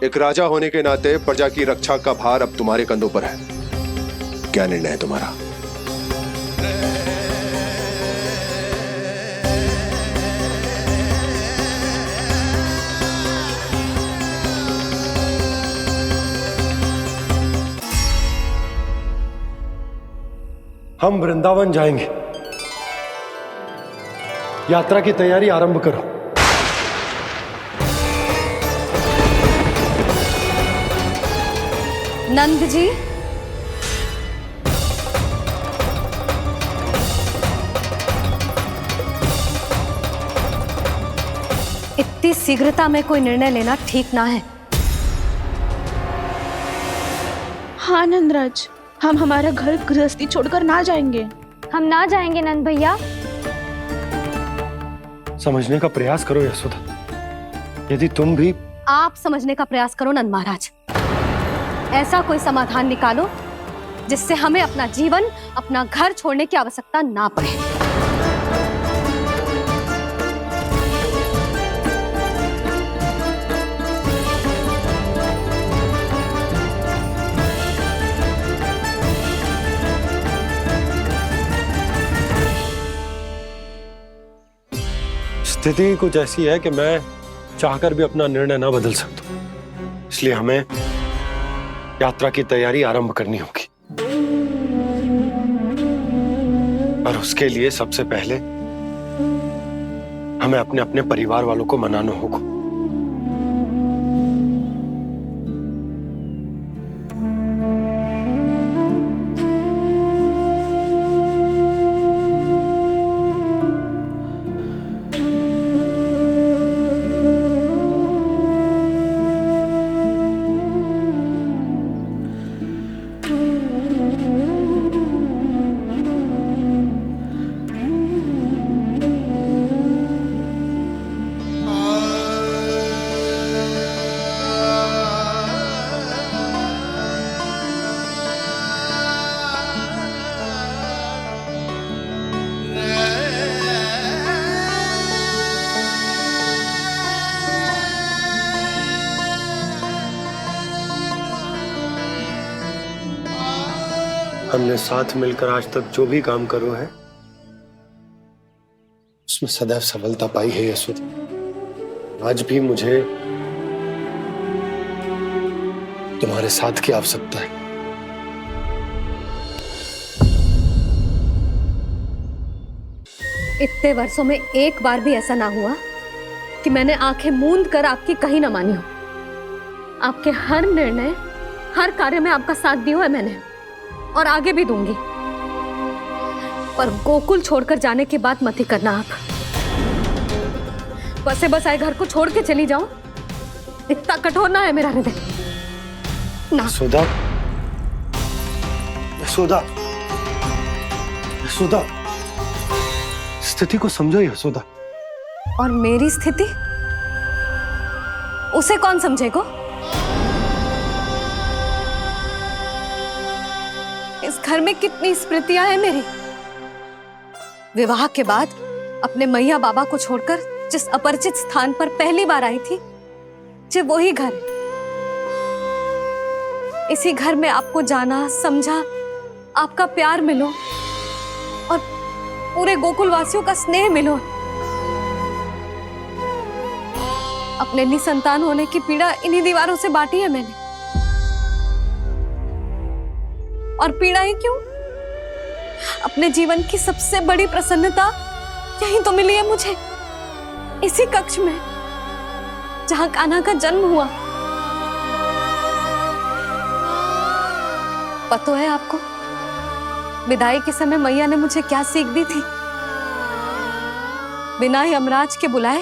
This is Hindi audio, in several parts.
एक राजा होने के नाते प्रजा की रक्षा का भार अब तुम्हारे कंधों पर है। क्या निर्णय है तुम्हारा? हम वृंदावन जाएंगे। यात्रा की तैयारी आरंभ करो। नंद जी, इतनी शीघ्रता में कोई निर्णय लेना ठीक ना है। हाँ नंदराज, हम हमारा घर गृहस्थी छोड़कर ना जाएंगे। हम ना जाएंगे नंद भैया। समझने का प्रयास करो यशोदा। यदि तुम भी आप समझने का प्रयास करो नंद महाराज। ऐसा कोई समाधान निकालो जिससे हमें अपना जीवन, अपना घर छोड़ने की आवश्यकता ना पड़े। स्थिति कुछ ऐसी है कि मैं चाहकर भी अपना निर्णय ना बदल सकता, इसलिए हमें यात्रा की तैयारी आरंभ करनी होगी। और उसके लिए सबसे पहले हमें अपने अपने परिवार वालों को मनाना होगा। हमने साथ मिलकर आज तक जो भी काम करो है उसमें सदैव सफलता पाई है यशोदा। आज भी मुझे तुम्हारे साथ की आवश्यकता है। इतने वर्षों में एक बार भी ऐसा ना हुआ कि मैंने आंखें मूंद कर आपकी कहीं ना मानी हो। आपके हर निर्णय, हर कार्य में आपका साथ दिया है मैंने, और आगे भी दूंगी। पर गोकुल छोड़कर जाने की बात मत ही करना आप। बसे बसाए घर को छोड़ के चली जाऊं, इतना कठोर ना है मेरा हृदय ना। यशोदा, यशोदा, यशोदा, स्थिति को समझो यशोदा। और मेरी स्थिति उसे कौन समझेगा? इस घर में कितनी स्मृतियां हैं मेरी। विवाह के बाद अपने मैया बाबा को छोड़कर जिस अपरिचित स्थान पर पहली बार आई थी, जो वही घर। इसी घर में आपको जाना, समझा, आपका प्यार मिलो और पूरे गोकुल वासियों का स्नेह मिलो। अपने निसंतान होने की पीड़ा इन्हीं दीवारों से बांटी है मैंने। और पीड़ा ही क्यों? अपने जीवन की सबसे बड़ी प्रसन्नता यही तो मिली है मुझे, इसी कक्ष में जहां कान्हा का जन्म हुआ। पता है आपको विदाई के समय मैया ने मुझे क्या सीख दी थी? बिना यमराज के बुलाए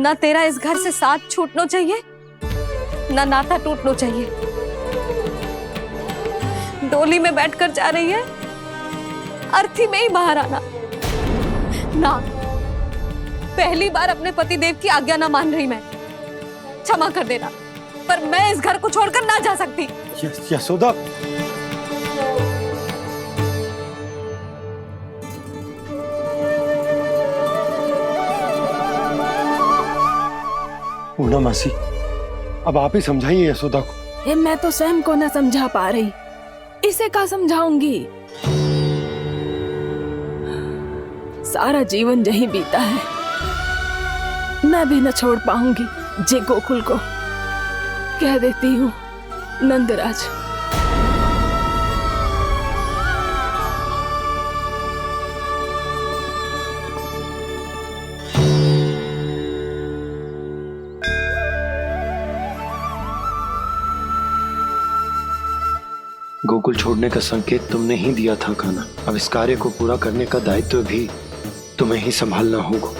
ना तेरा इस घर से साथ छूटना चाहिए, ना नाता टूटना चाहिए। डोली में बैठकर जा रही है, अर्थी में ही बाहर आना ना। पहली बार अपने पति देव की आज्ञा ना मान रही मैं, क्षमा कर देना, पर मैं इस घर को छोड़कर ना जा सकती। यशोदा, पूर्णा मासी, अब आप ही समझाइए यशोदा को। ये मैं तो स्वयं को न समझा पा रही, इसे क्या समझाऊंगी। सारा जीवन यहीं बीता है, मैं भी न छोड़ पाऊंगी जे गोकुल को। कह देती हूँ नंदराज। गोकुल छोड़ने का संकेत तुमने ही दिया था कान्हा। अब इस कार्य को पूरा करने का दायित्व भी तुम्हें ही संभालना होगा।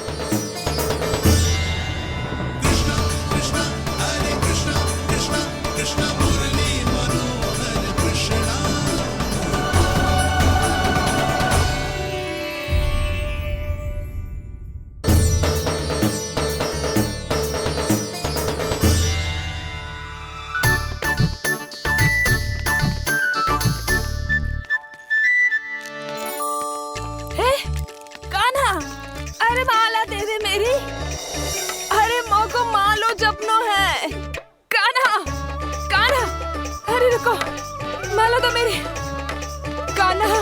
कान्हा, अरे माला दे दे मेरी। अरे माँ को मालो जपनो है। कान्हा, कान्हा, अरे रुको, माला तो मेरी। कान्हा,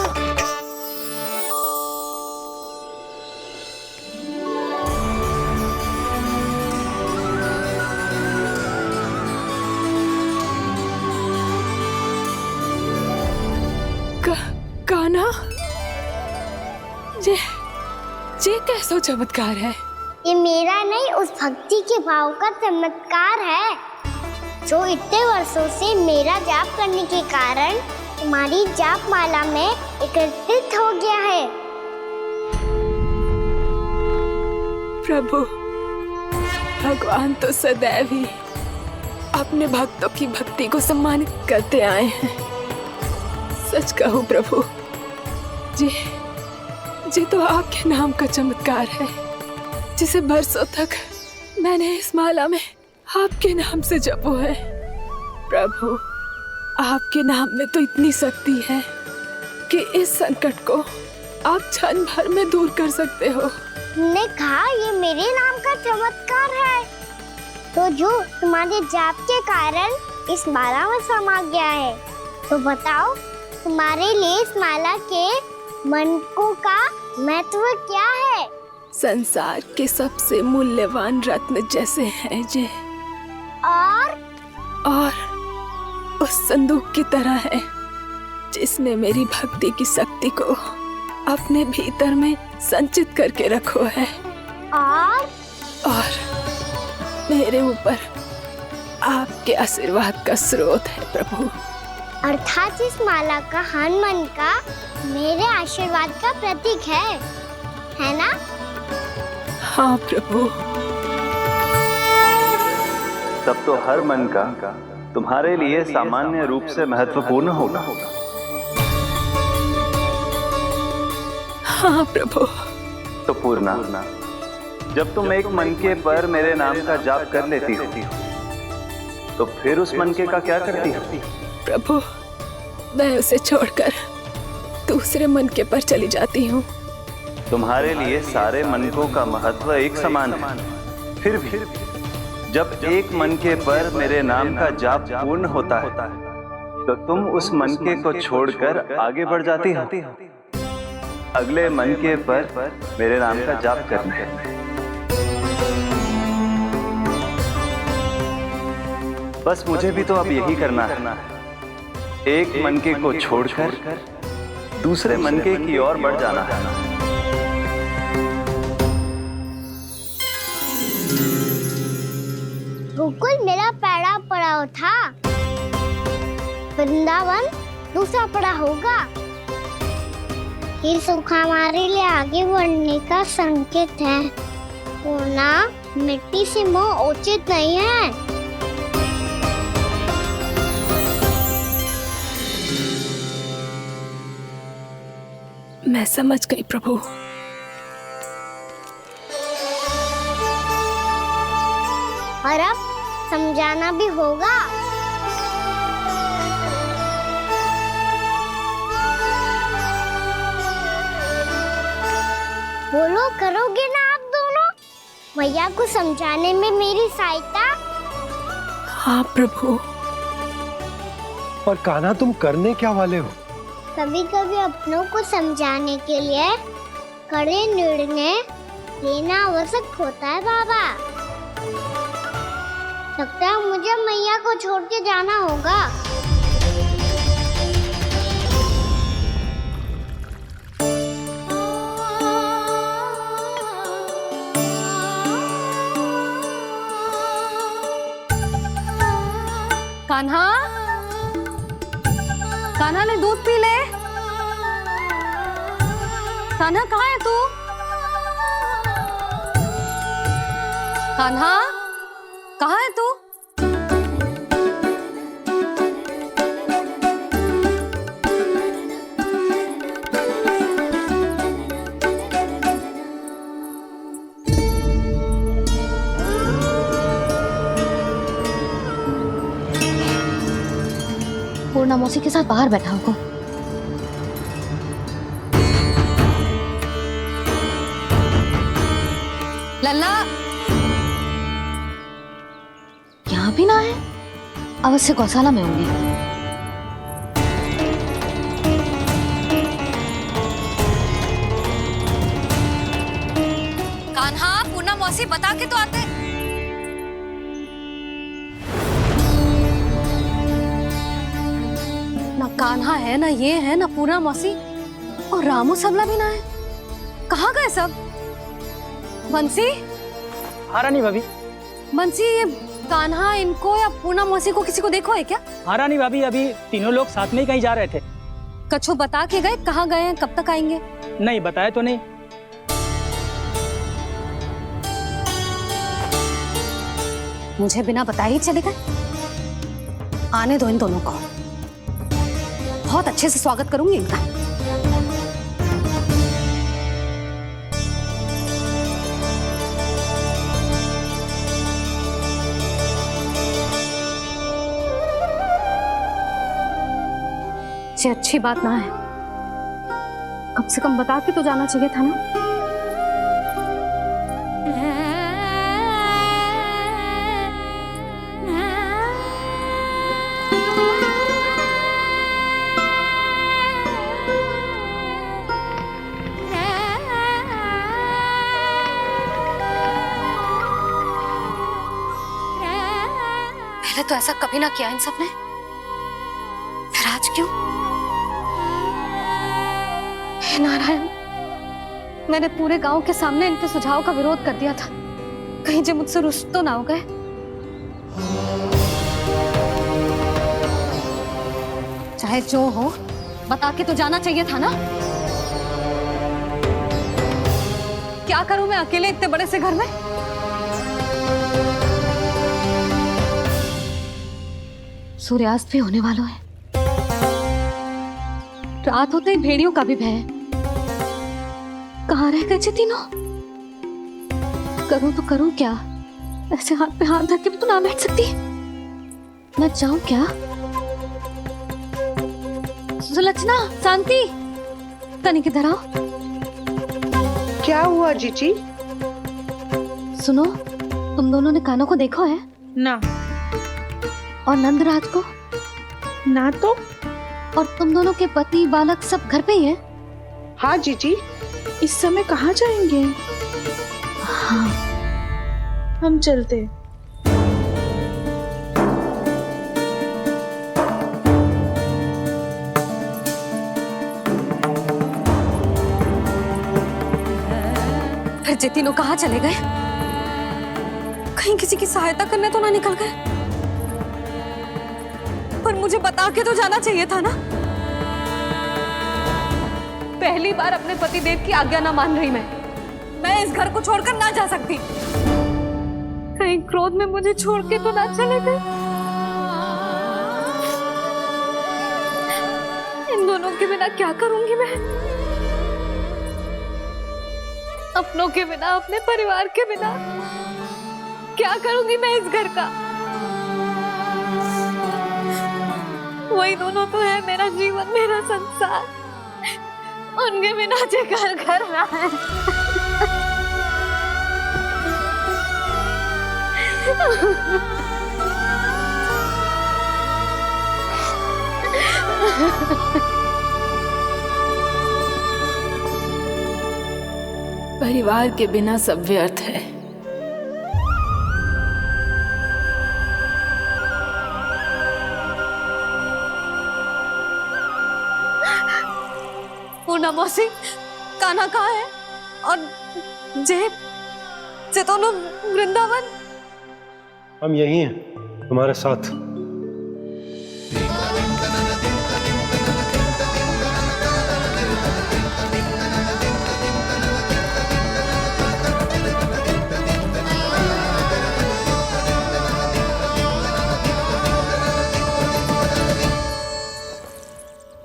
कान्हा, ये कैसा चमत्कार है? ये मेरा नहीं, उस भक्ति के भाव का चमत्कार है जो इतने वर्षों से मेरा जाप करने के कारण तुम्हारी जाप माला में एकत्रित हो गया है। प्रभु, भगवान तो सदैव ही अपने भक्तों की भक्ति को सम्मानित करते आए हैं। सच कहूँ प्रभु, जी तो आपके नाम का चमत्कार है, जिसे बरसों तक मैंने इस माला में आपके नाम से जपो है। प्रभु, आपके नाम में तो इतनी शक्ति है कि इस संकट को आप क्षण भर में दूर कर सकते हो। तुमने कहा ये मेरे नाम का चमत्कार है, तो जो तुम्हारे जाप के कारण इस माला में समा गया है, तो बताओ तुम्हारे लिए इस माला के मनकों का महत्व क्या है? संसार के सबसे मूल्यवान रत्न जैसे हैं ये, और उस संदूक की तरह है जिसने मेरी भक्ति की शक्ति को अपने भीतर में संचित करके रखो है, और मेरे ऊपर आपके आशीर्वाद का स्रोत है प्रभु। अर्थात इस माला का हनुमान का मेरे आशीर्वाद का प्रतीक है ना? हाँ प्रभु। तब तो हर मन का तुम्हारे लिए सामान्य रूप से महत्वपूर्ण होगा। हाँ प्रभु। तो पूर्णा, जब तुम एक मनके पर मेरे नाम का जाप कर लेती हो, तो फिर उस मनके का क्या करती हो? प्रभु, मैं उसे छोड़कर दूसरे मनके पर चली जाती हूँ। तुम्हारे लिए सारे मनकों का महत्व एक समान है। फिर भी जब एक मनके पर मेरे नाम का जाप पूर्ण होता है, तो तुम उस मनके को छोड़कर आगे बढ़ जाती हो अगले मनके पर मेरे नाम का जाप करने। बस मुझे भी तो अब यही करना है, एक मनके को छोड़कर दूसरे मनके की ओर बढ़ जाना है। गोकुल मेरा पहला पड़ाव था, वृंदावन दूसरा पड़ाव होगा। ये सुख हमारे लिए आगे बढ़ने का संकेत है, वरना मिट्टी से मोह उचित नहीं है। मैं समझ गई प्रभु। और अब समझाना भी होगा। बोलो, करोगे ना आप दोनों? भैया को समझाने में मेरी सहायता? हाँ प्रभु। और कान्हा तुम करने क्या वाले हो? कभी कभी अपनों को समझाने के लिए कड़े निर्णय लेना आवश्यक होता है बाबा। लगता है मुझे मैया को छोड़ के जाना होगा। कान्हा, कान्हा ने दूध पी ले। कान्हा कहाँ है तू? कान्हा कहाँ है तू? पूर्णा मौसी के साथ बाहर बैठा होगा। लल्ला यहाँ भी ना है, अवश्य गौशाला में होंगे। कान्हा, पूर्णा मौसी बता के तो आते। ना कान्हा है, ना ये है, ना पूर्णा मौसी, और रामू सबला भी ना है। कहाँ गए सब? बंसी? हाँ रानी भाभी। बंसी, ये कान्हा इनको या पूर्णा मौसी को किसी को देखो है क्या? हाँ रानी भाभी, अभी तीनों लोग साथ में ही कहीं जा रहे थे। कछु बता के गए कहाँ गए हैं, कब तक आएंगे? नहीं बताया तो नहीं। मुझे बिना बताए ही चले गए। आने दो इन दोनों को, बहुत अच्छे से स्वागत करूंगी इनका। ये अच्छी बात ना है, कम से कम बता के तो जाना चाहिए था ना। पहले तो ऐसा कभी ना किया इन सब ने, फिर आज क्यों? हे नारायण, मैंने पूरे गांव के सामने इनके सुझाव का विरोध कर दिया था, कहीं जो मुझसे रुष्ट तो ना हो गए। चाहे जो हो, बता के तो जाना चाहिए था ना। क्या करूं मैं अकेले इतने बड़े से घर में? सूर्यास्त भी होने वाला है, रात होते ही भेड़ियों का भी भय है। कहाँ रह गए तीनों? करूं तो करूं क्या? ऐसे हाथ पे हाथ धर के भी तो ना बैठ सकती। मैं जाऊं क्या? सुलक्षणा, शांति, तनिक इधर आओ। क्या हुआ जीजी? सुनो, तुम दोनों ने कान्हा को देखा है? ना। और नंदराज को? ना तो। और तुम दोनों के पति बालक सब घर पे ही हैं? हाँ जीजी, इस समय कहाँ जाएंगे? हाँ। हम चलते। फिर ये तीनों कहाँ चले गए? कहीं किसी की सहायता करने तो ना निकल गए? पर मुझे बता के तो जाना चाहिए था ना। पहली बार अपने पतिदेव की आज्ञा ना मान रही मैं इस घर को छोड़कर ना जा सकती। कहीं क्रोध में मुझे छोड़ के तो ना चले गए। इन दोनों के बिना क्या करूंगी मैं? अपनों के बिना, अपने परिवार के बिना क्या करूंगी मैं इस घर का? वही दोनों तो है मेरा जीवन, मेरा संसार। उनके बिना जे घर घर रहा है। परिवार के बिना सब व्यर्थ है। पूर्णा मौसी, कान्हा कहाँ है? और जे दोनों वृंदावन? हम यही हैं तुम्हारे साथ।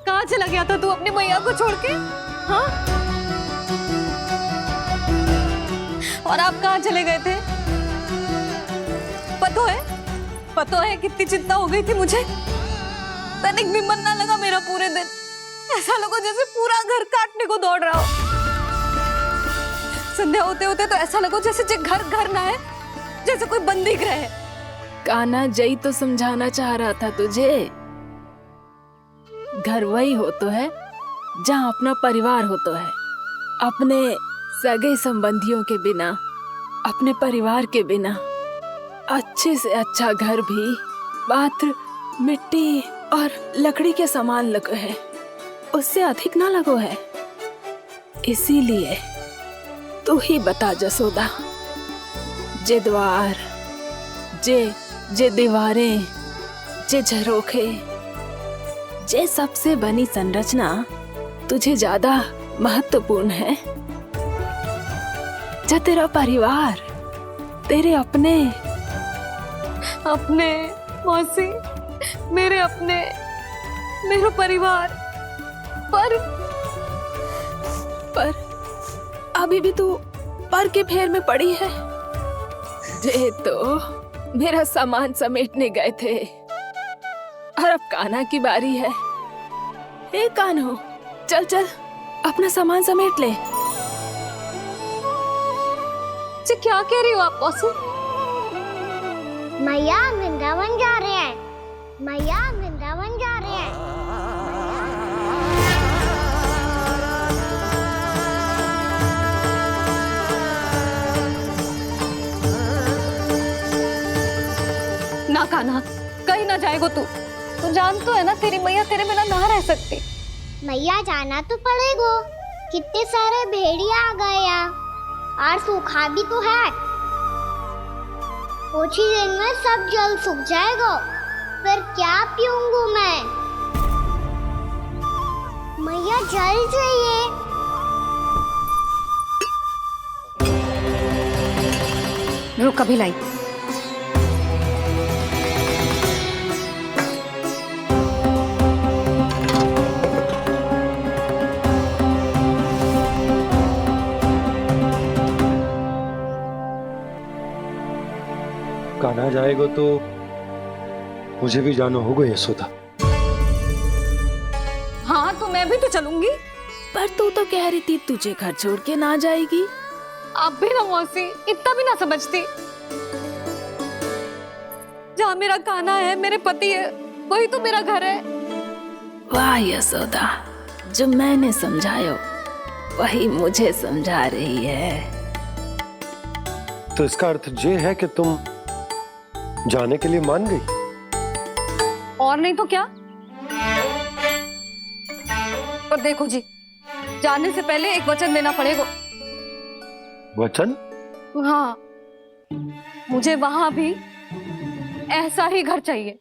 कहाँ चला गया था तू अपनी मैया को छोड़ के? हाँ? और आप कहाँ चले गए थे? पता है कितनी चिंता हो गई थी मुझे। तनिक भी मन ना लगा मेरा पूरे दिन। ऐसा लगा जैसे पूरा घर काटने को दौड़ रहा हो। संध्या होते होते तो ऐसा लगा जैसे घर ना है, जैसे कोई बंदी गृह है। कान्हा जय तो समझाना चाह रहा था तुझे। घर वही हो तो है जहाँ अपना परिवार हो तो है। अपने सगे संबंधियों के बिना, अपने परिवार के बिना अच्छे से अच्छा घर भी मात्र मिट्टी और लकड़ी के समान लगो है, उससे अधिक ना लगो है। इसीलिए तू ही बता जसोदा, जे द्वार, जे दीवारें, जे झरोखे, जे सबसे बनी संरचना तुझे ज्यादा महत्वपूर्ण है? जो तेरा परिवार, तेरे अपने मौसी, मेरा परिवार, पर अभी भी तू पर के फेर में पड़ी है। जे तो मेरा सामान समेटने गए थे और अब कान्हा की बारी है। हे कान्हो, चल अपना सामान समेट ले। जी क्या कह रही हो आप मौसी? मैया वृंदावन जा रहे हैं। मैया वृंदावन जा रहे हैं। ना कान्हा, कहीं ना जाएगो तू। तू जान तो है ना तेरी मैया तेरे बिना ना रह सकती। मैया जाना तो पड़ेगा। कितने सारे भेड़िया आ गए यहाँ, और सूखा भी तो है। कुछ ही दिन में सब जल सूख जाएगा, फिर क्या पीऊंगा मैं? मैया जल चाहिए। रुक अभी लाई। कान्हा जाएगा तो मुझे भी जाना होगा यशोदा। हाँ तो मैं भी तो चलूंगी। पर तू तो कह रही थी तुझे घर छोड़ के ना जाएगी। आप भी ना मौसी, इतना भी ना समझती। जहाँ मेरा कान्हा है, मेरे पति है, वही तो मेरा घर है। वाह यशोदा, जो मैंने समझायो वही मुझे समझा रही है। तो इसका अर्थ ये है कि तुम जाने के लिए मान गई? और नहीं तो क्या। पर देखो जी, जाने से पहले एक वचन देना पड़ेगा। वचन? हाँ, मुझे वहां भी ऐसा ही घर चाहिए।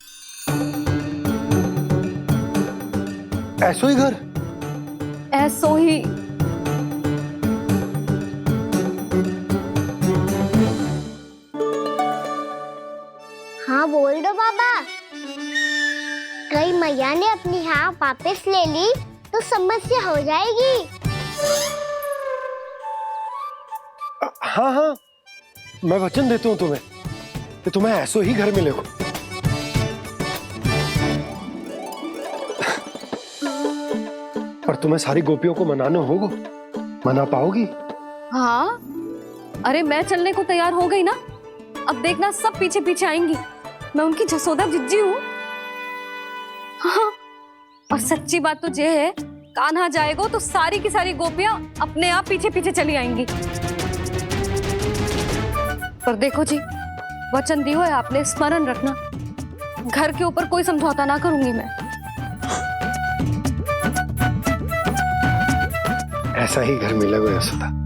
ऐसो ही घर? ऐसो ही। हाँ बोल दो बाबा। कहीं मैया ने अपनी हाँ वापस ले ली तो समस्या हो जाएगी। हाँ, मैं वचन देता हूँ तुम्हें कि तुम्हें ऐसो ही घर मिलेगा। पर तुम्हें सारी गोपियों को मनाना होगा। मना पाओगी? हाँ, अरे मैं चलने को तैयार हो गई ना। अब देखना सब पीछे पीछे आएंगी। मैं उनकी जसोदा जिज्जी हूँ। हाँ, और सच्ची बात तो ये है, कान्हा जाएगा तो सारी की सारी गोपियां अपने आप पीछे पीछे चली आएंगी। पर देखो जी, वचन दियो है आपने, स्मरण रखना, घर के ऊपर कोई समझौता ना करूंगी मैं। ऐसा ही घर मिला हुआ सदा।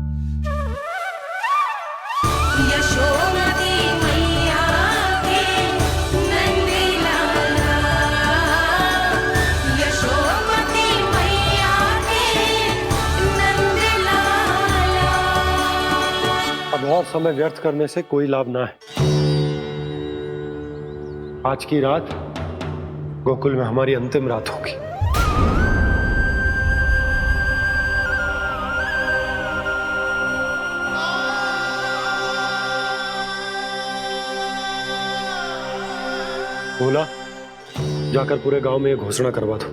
अब और समय व्यर्थ करने से कोई लाभ ना है। आज की रात गोकुल में हमारी अंतिम रात होगी। बोला जाकर पूरे गांव में ये घोषणा करवा दो।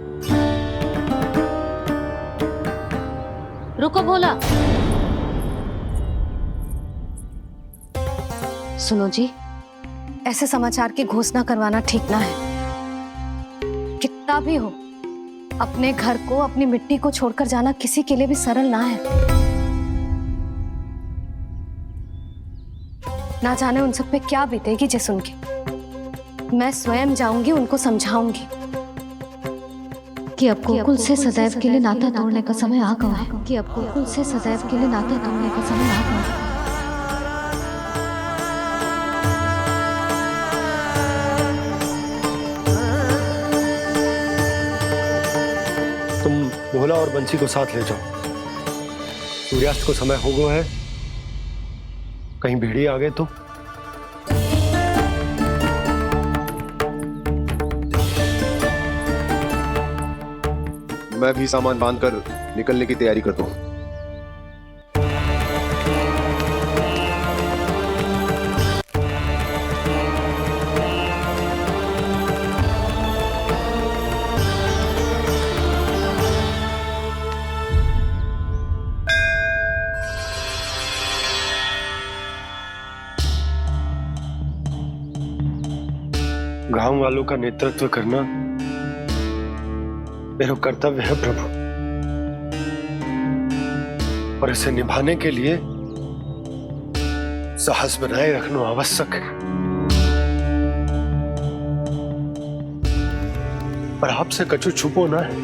रुको भोला, सुनो जी, ऐसे समाचार की घोषणा करवाना ठीक ना है। कितना भी हो, अपने घर को, अपनी मिट्टी को छोड़कर जाना किसी के लिए भी सरल ना है। ना जाने उन सब पे क्या बीतेगी जे सुन के। मैं स्वयं जाऊंगी, उनको समझाऊंगी कि अब गोकुल से सदैव के लिए नाता तोड़ने का समय आ गया है, कि अब गोकुल से सदैव के लिए नाता तोड़ने का समय आ गया है। तुम भोला और बंसी को साथ ले जाओ। सूर्यास्त को समय हो गया है, कहीं भीड़ी आ गए तो। मैं भी सामान बांधकर निकलने की तैयारी करता हूँ। गांव वालों का नेतृत्व करना मेरा कर्तव्य है प्रभु, और इसे निभाने के लिए साहस बनाए रखना आवश्यक है। पर आपसे कछु छुपो ना है।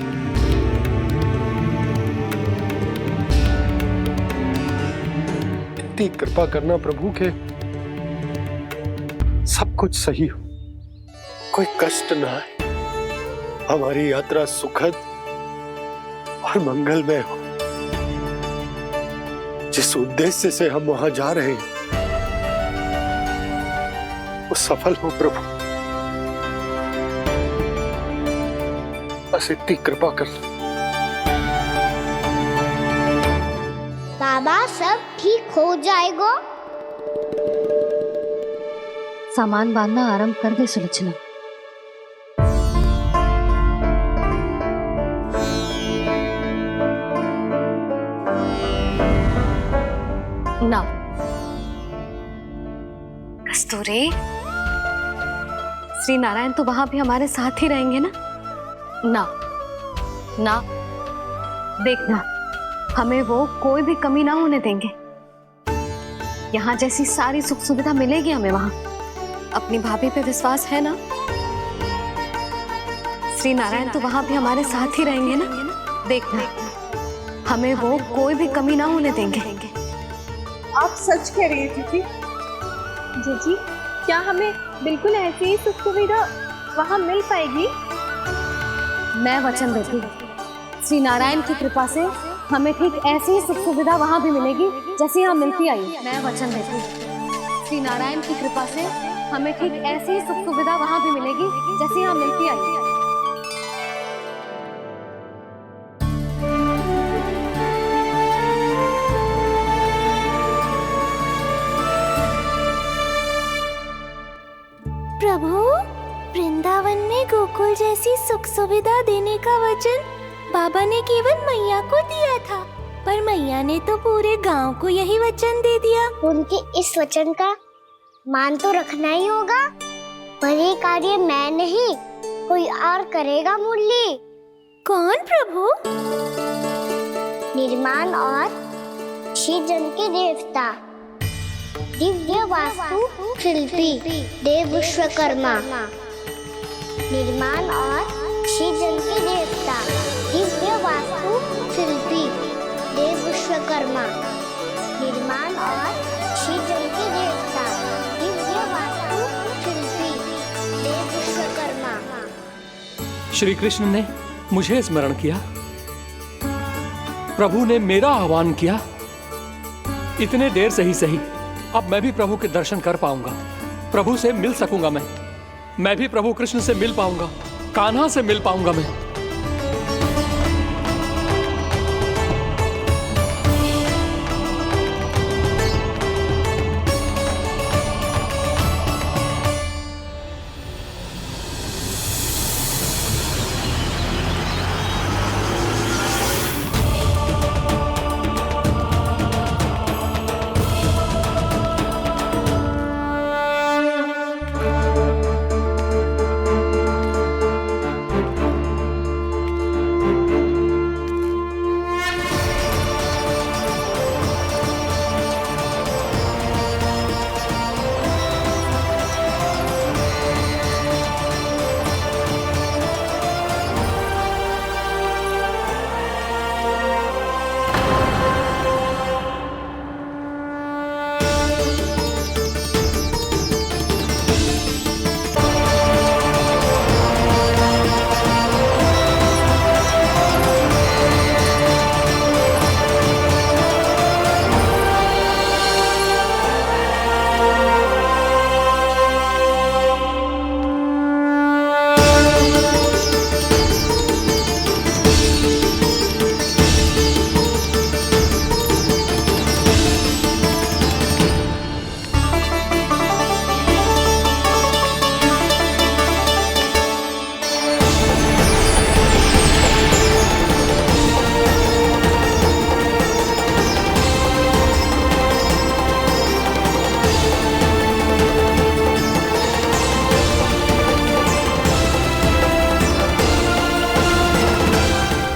इतनी कृपा करना प्रभु के सब कुछ सही हो, कोई कष्ट ना है, हमारी यात्रा सुखद और मंगलमय हो। जिस उद्देश्य से हम वहां जा रहे हैं वो सफल हो प्रभु, बस इतनी कृपा कर। बाबा सब ठीक हो जाएगा। सामान बांधना आरंभ कर दे सुलोचना। ना कस्तूरी, श्री नारायण तो वहां भी हमारे साथ ही रहेंगे ना? ना ना, देखना, हमें वो कोई भी कमी ना होने देंगे। यहाँ जैसी सारी सुख सुविधा मिलेगी हमें वहां। अपनी भाभी पे विश्वास है ना? श्री नारायण तो वहां भी हमारे साथ ही रहेंगे ना? देखना, हमें वो कोई भी कमी ना होने देंगे। आप सच कह रही है जीजी। जीजी, क्या हमें बिल्कुल ऐसी ही सुख सुविधा वहाँ मिल पाएगी? मैं वचन देती हूँ, श्री नारायण की कृपा से हमें ठीक ऐसी ही सुख सुविधा वहाँ भी मिलेगी जैसी यहाँ मिलती आई। मैं वचन देती हूँ, श्री नारायण की कृपा से हमें ठीक ऐसी ही सुख सुविधा वहाँ भी मिलेगी जैसी यहाँ मिलती आई। प्रभु, वृंदावन में गोकुल जैसी सुख सुविधा देने का वचन बाबा ने केवल मैया को दिया था, पर मैया ने तो पूरे गांव को यही वचन दे दिया। उनके इस वचन का मान तो रखना ही होगा, पर ये कार्य मैं नहीं कोई और करेगा। मुरली, कौन प्रभु? निर्माण और सृजन के देवता, दिव्य वास्तु शिल्पी देव विश्वकर्मा। निर्माण और सृजन के देवता, दिव्य वास्तु शिल्पी देव विश्वकर्मा। निर्माण और सृजन के देवता, दिव्य वास्तु शिल्पी देव विश्वकर्मा। श्री कृष्ण ने मुझे स्मरण किया, प्रभु ने मेरा आह्वान किया। इतने देर से ही सही, अब मैं भी प्रभु के दर्शन कर पाऊंगा, प्रभु से मिल सकूंगा। मैं भी प्रभु कृष्ण से मिल पाऊंगा, कान्हा से मिल पाऊंगा मैं।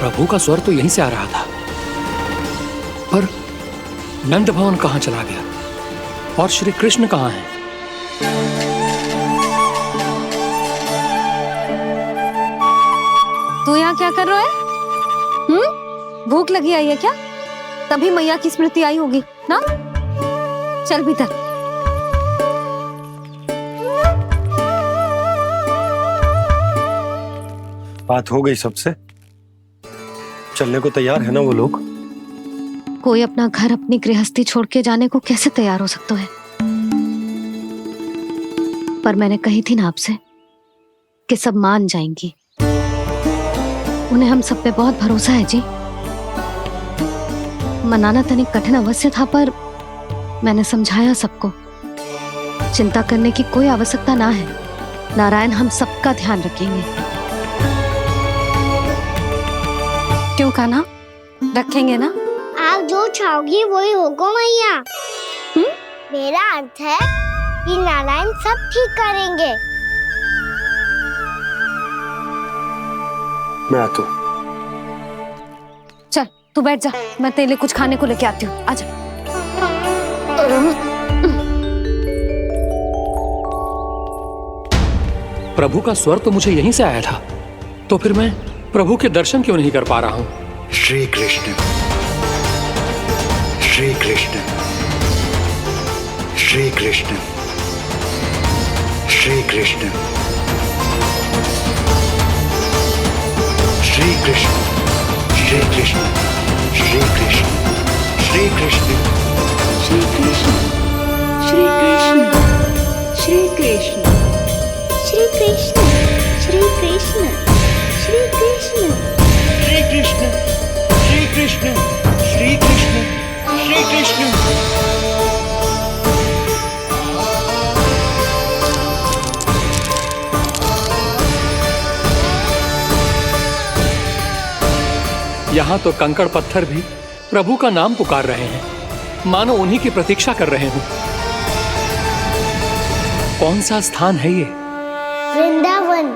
प्रभु का स्वर तो यहीं से आ रहा था, पर नंद भवन कहां चला गया और श्री कृष्ण कहां हैं? तू यहाँ क्या कर रहा है? भूख लगी आई है क्या? तभी मैया की स्मृति आई होगी ना? चल भीतर। बात हो गई सबसे? चलने को तैयार है ना वो लोग? कोई अपना घर, अपनी गृहस्थी छोड़ के जाने को कैसे तैयार हो सकता है? पर मैंने कही थी ना आपसे कि सब मान जाएंगी। उन्हें हम सब पे बहुत भरोसा है जी। मनाना तनिक कठिन अवश्य था, पर मैंने समझाया सबको। चिंता करने की कोई आवश्यकता ना है, नारायण हम सबका ध्यान रखेंगे। क्यों कान्हा, रखेंगे ना? आप जो चाहोगी वही होगा मैया। मेरा अर्थ है कि नारायण सब ठीक करेंगे। मैं आता हूँ। चल तू बैठ जा, मैं तेरे लिए कुछ खाने को लेके आती हूँ। आजा। प्रभु का स्वर तो मुझे यहीं से आया था, तो फिर मैं प्रभु के दर्शन क्यों नहीं कर पा रहा हूँ? श्री कृष्ण, श्री कृष्ण, श्री कृष्ण, श्री कृष्ण, श्री कृष्ण, श्री कृष्ण, श्री कृष्ण, श्री कृष्ण, श्री कृष्ण, श्री कृष्ण, श्री कृष्ण, श्री कृष्ण, श्री कृष्ण, श्री कृष्ण, श्री कृष्ण, श्री कृष्ण, श्री कृष्ण, श्री कृष्ण। यहाँ तो कंकड़ पत्थर भी प्रभु का नाम पुकार रहे हैं, मानो उन्हीं की प्रतीक्षा कर रहे हों। कौन सा स्थान है ये? वृंदावन,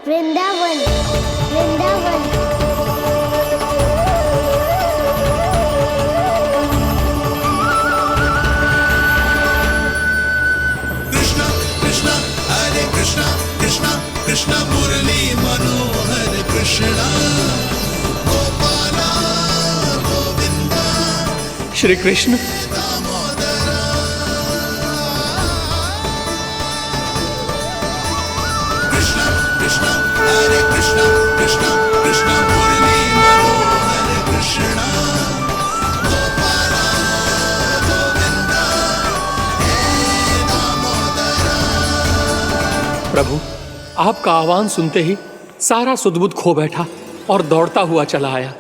वृंदावन, वृंदावन, कृष्ण मुरली मनोहर कृष्णा गोपाला गोविंदा श्री कृष्ण कृष्ण कृष्ण हरे कृष्ण कृष्ण कृष्ण मुरली मनोहर कृष्णा गोपाला गोविंदा हे दामोदरा। प्रभु, आपका आह्वान सुनते ही सारा सुध-बुध खो बैठा और दौड़ता हुआ चला आया।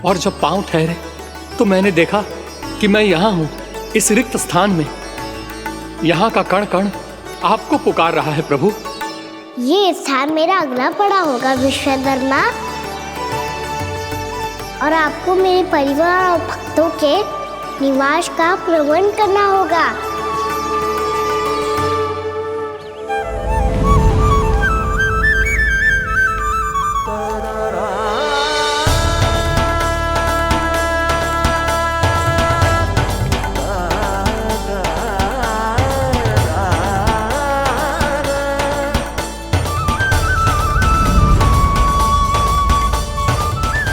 और जब पांव ठहरे तो मैंने देखा कि मैं यहाँ हूँ, इस रिक्त स्थान में। यहाँ का कण कण आपको पुकार रहा है प्रभु। ये स्थान मेरा अगला पड़ा होगा विश्वकर्मा, और आपको मेरे परिवार और भक्तों के निवास का प्रबंध करना होगा।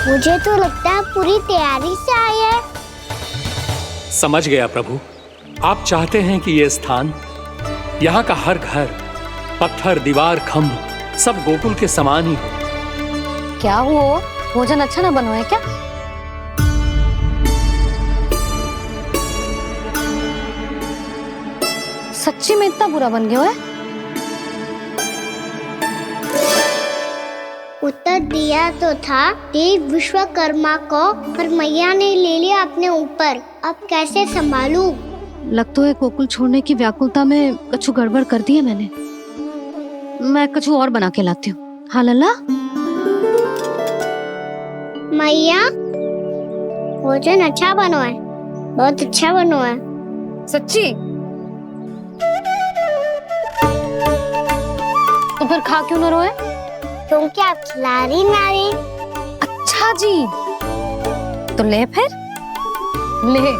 मुझे तो लगता है पूरी तैयारी से आए हैं। समझ गया प्रभु, आप चाहते हैं कि यह स्थान, यहाँ का हर घर, पत्थर, दीवार, खम्भ सब गोकुल के समान ही हो। क्या हुआ? भोजन अच्छा ना बनो है क्या? सच्ची में इतना बुरा बन गया है? उत्तर दिया तो था देव विश्वकर्मा को, पर मैया ने ले लिया अपने ऊपर। अब कैसे संभालूं? लगता है गोकुल छोड़ने की व्याकुलता में कछु गड़बड़ कर दी है मैंने। मैं कछु और बना के लाती हूँ। हाँ लल्ला? मैया, भोजन अच्छा बनो है, बहुत अच्छा बनो है। सच्ची? तो फिर खा क्यों न रोए? तुम क्या खिला रही नारी? अच्छा जी, तो ले फिर ले।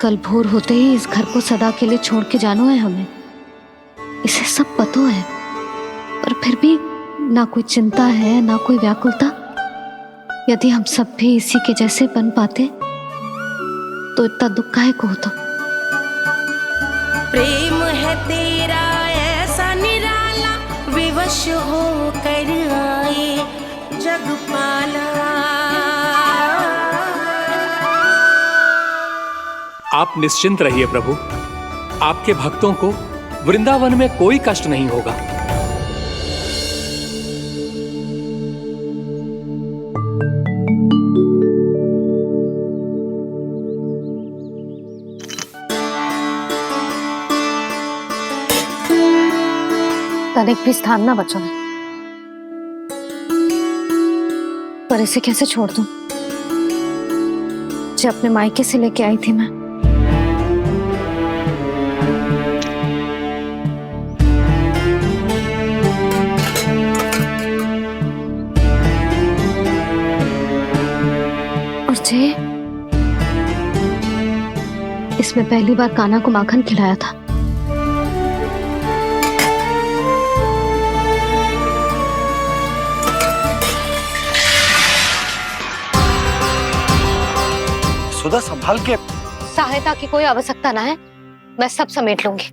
कल भोर होते ही इस घर को सदा के लिए छोड़ के जाना है हमें। इसे सब पता है, पर फिर भी ना कोई चिंता है ना कोई व्याकुलता। यदि हम सब भी इसी के जैसे बन पाते तो इतना दुख काहे को होता। प्रेम है तेरा ऐसा निराला, विवश हो कर आए जगपाला। आप निश्चिंत रहिए प्रभु, आपके भक्तों को वृंदावन में कोई कष्ट नहीं होगा। तनिक भी स्थान ना बचो है, पर इसे कैसे छोड़ दूं जो अपने मायके से लेके आई थी मैं। और जे इसमें पहली बार कान्हा को माखन खिलाया था। सुधा संभाल के। सहायता की कोई आवश्यकता ना है, मैं सब समेट लूंगी।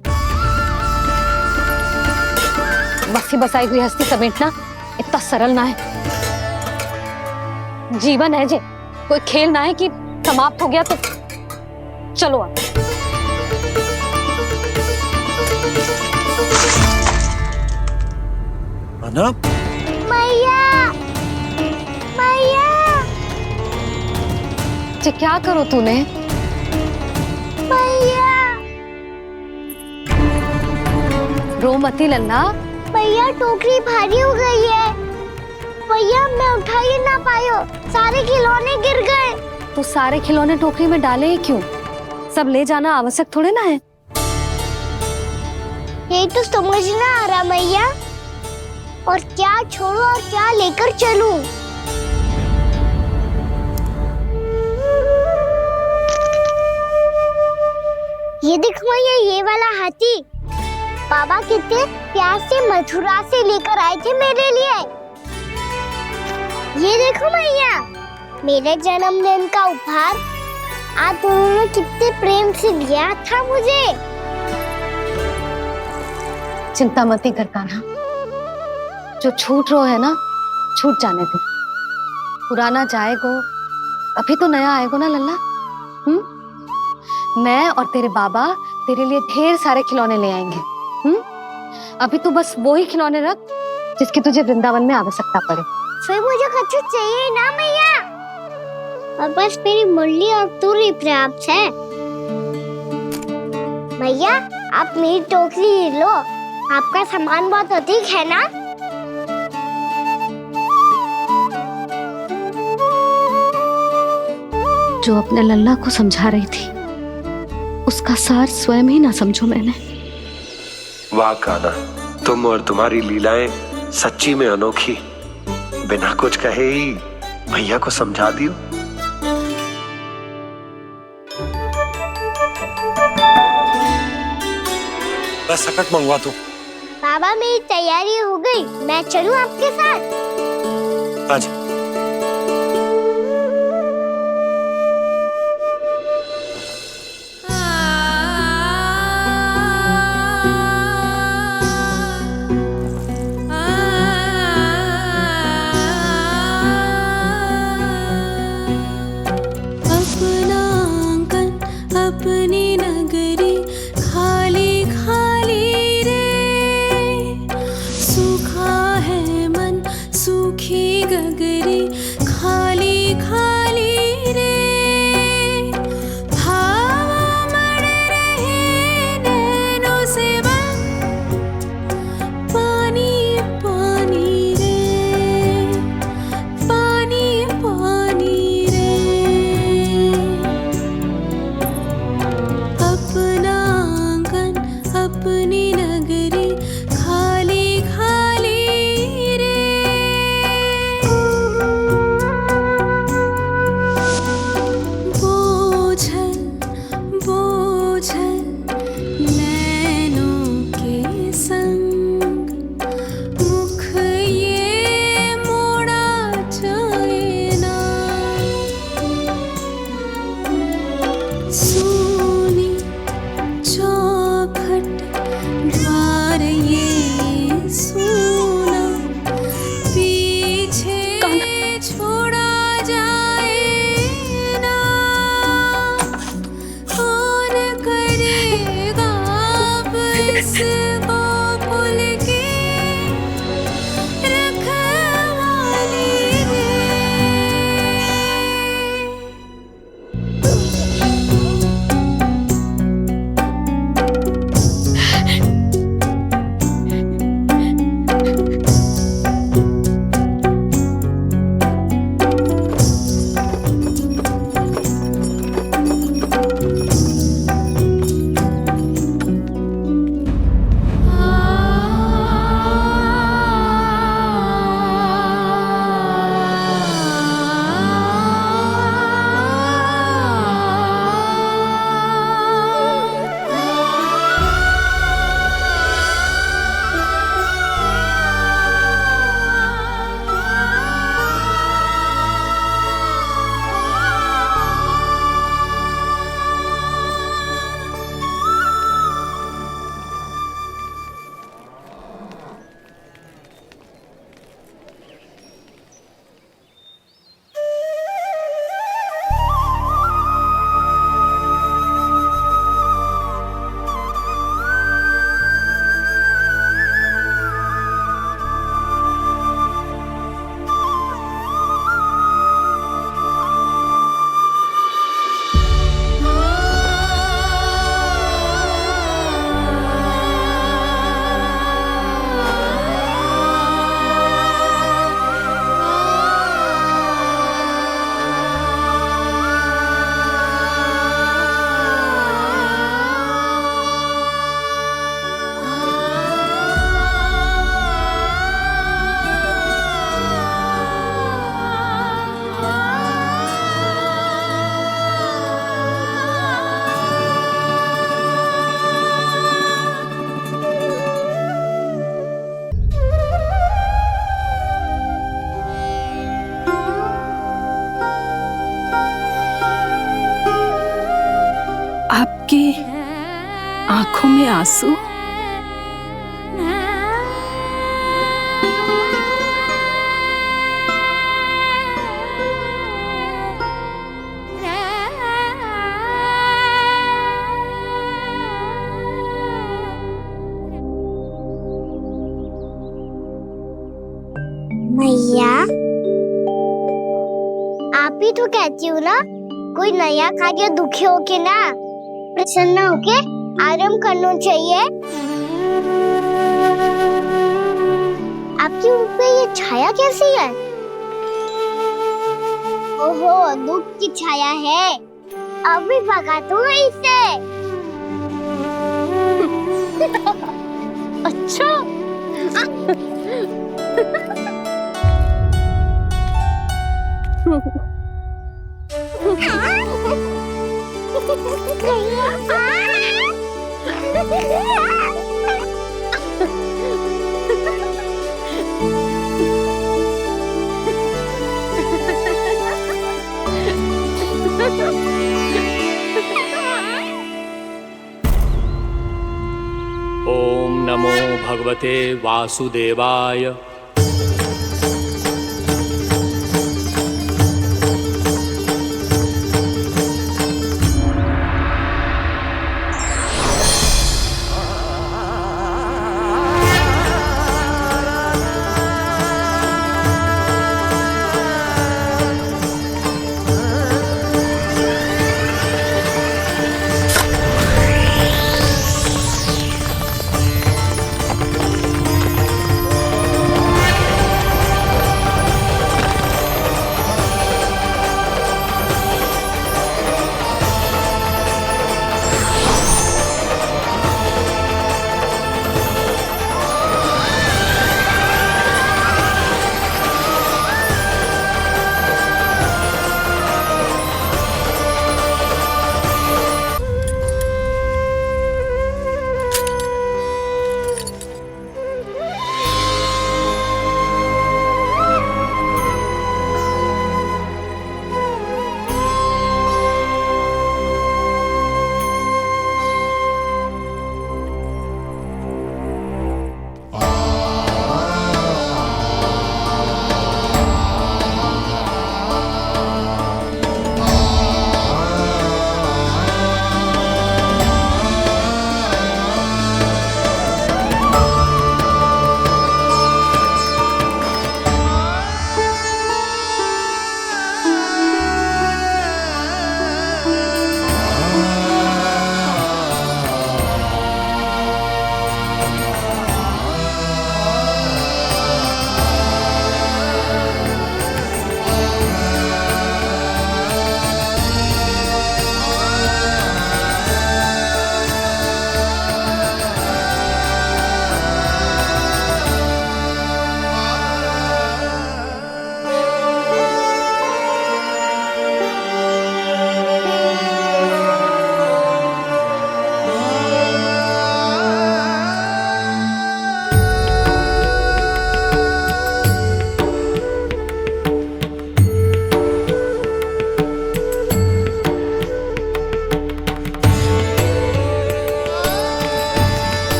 बसी बसाई हुई हस्ती समेटना इतना सरल ना है। जीवन है जे, कोई खेल ना है कि समाप्त हो गया तो चलो आप। अना? मैया, मैया, जे क्या करो तूने? मैया, रो मती लल्ला। भैया टोकरी भारी हो गई है। भैया मैं उठा ही ना पायो, सारे खिलौने गिर गए। तो सारे खिलौने टोकरी में डाले ही क्यों? सब ले जाना आवश्यक थोड़े ना है। यही तो समझ ना आ रहा मैया, और क्या छोड़ू और क्या लेकर चलूं? ये देखो मैया, ये वाला हाथी बाबा कितने प्यार से मथुरा से लेकर आए थे मेरे लिए। ये देखो मैया, मेरे जन्मदिन का उपहार आप उन्होंने कितने प्रेम से दिया था मुझे। चिंता मत कर कान्हा, जो छूट रो है ना छूट जाने दे। पुराना जाएगो, अभी तो नया आएगो ना लल्ला। मैं और तेरे बाबा तेरे लिए ढेर सारे खिलौने ले आएंगे। अभी तू बस वो ही खिलौने रख जिसकी तुझे वृंदावन में आवश्यकता पड़े। फिर मुझे कच्चू चाहिए ना मैया, और बस मेरी मुरली और तुरी पर्याप्त है। मैया आप मेरी टोकरी लो, आपका सामान बहुत अधिक है ना। जो अपने लल्ला को समझा रही थी उसका सार स्वयं ही ना समझो मैंने। वाह कान्हा, तुम और तुम्हारी लीलाएं सच्ची में अनोखी। बिना कुछ कहे ही भैया को समझा दियो। बस सकट मंगवा दो। बाबा मेरी तैयारी हो गई, मैं चलूं आपके साथ? आजा। अपनी नगरी खाली खाली रे, सूखा है मन सूखी गगरी खाली खाली रे, हवा मर रहे नैनों से बन पानी पानी रे, पानी पानी रे। अपना आंगन अपनी नगरी खाली खाली रे। बोझल बोझल नैनों के संग, मुख ये मोड़ा जाए ना। सोनी चौखट द्वार ये सोना, पीछे छोड़ा जाए ना। कौन करेगा अब इसको भूल के रखवाली रे। में आंसू? मैया, आप ही तो कहती हो ना, कोई नया कार्य दुखी होके ना प्रसन्न होके आराम करना चाहिए। आपकी मुंह पे ये छाया कैसी है? ओहो, दुख की छाया है। अभी भगा दो इसे। अच्छा। ओम नमो भगवते वासुदेवाय।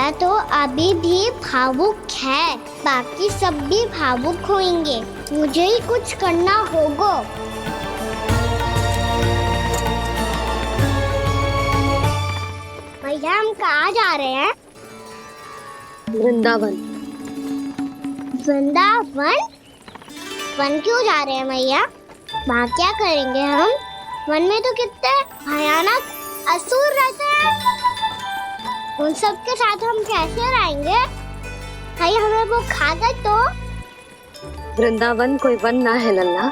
मैया तो अभी भी भावुक है, बाकी सब भी भावुक होंगे। मुझे ही कुछ करना होगा। भैया हम कहाँ जा रहे हैं? वृंदावन। वृंदावन? वन क्यों जा रहे हैं भैया? वहाँ क्या करेंगे हम? वन में तो कितने भयानक असुर रहते हैं। उन सब के साथ हम कैसे रहेंगे? कहीं हमें वो खा गए तो? वृंदावन कोई वन ना है लल्ला,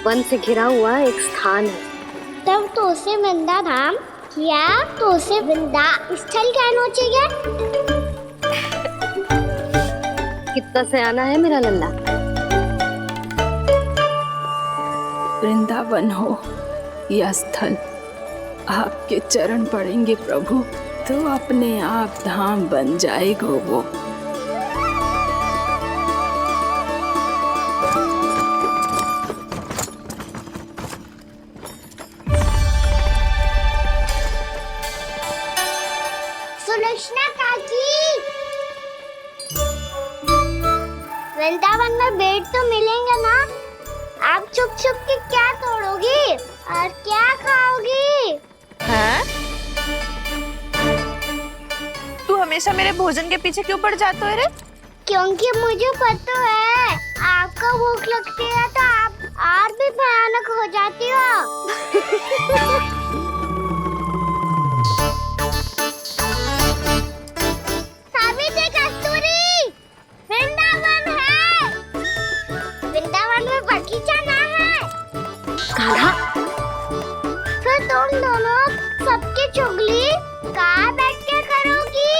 वन से घिरा हुआ एक स्थान है। तब तो उसे वृंदा धाम या तो उसे वृंदा स्थल कहना चाहिए। कितना सयाना है मेरा लल्ला। वृंदावन हो या स्थल, आपके चरण पड़ेंगे प्रभु तो अपने आप धाम बन जाएगा वो। सुलक्षणा काकी, वृंदावन में बेट तो मिलेंगे ना? आप छुप छुप के क्या तोड़ोगी और क्या खाओगी? हाँ? तू हमेशा मेरे भोजन के पीछे क्यों पड़ जाते हो रे? क्योंकि मुझे पता है आपको भूख लगती है तो आप और भी भयानक हो जाती हो। सावित्री, कस्तूरी, वृंदावन है। वृंदावन में बगीचा ना है। कान्हा, फिर तुम दोनों सबकी चुगली कहाँ बैठ के करोगी?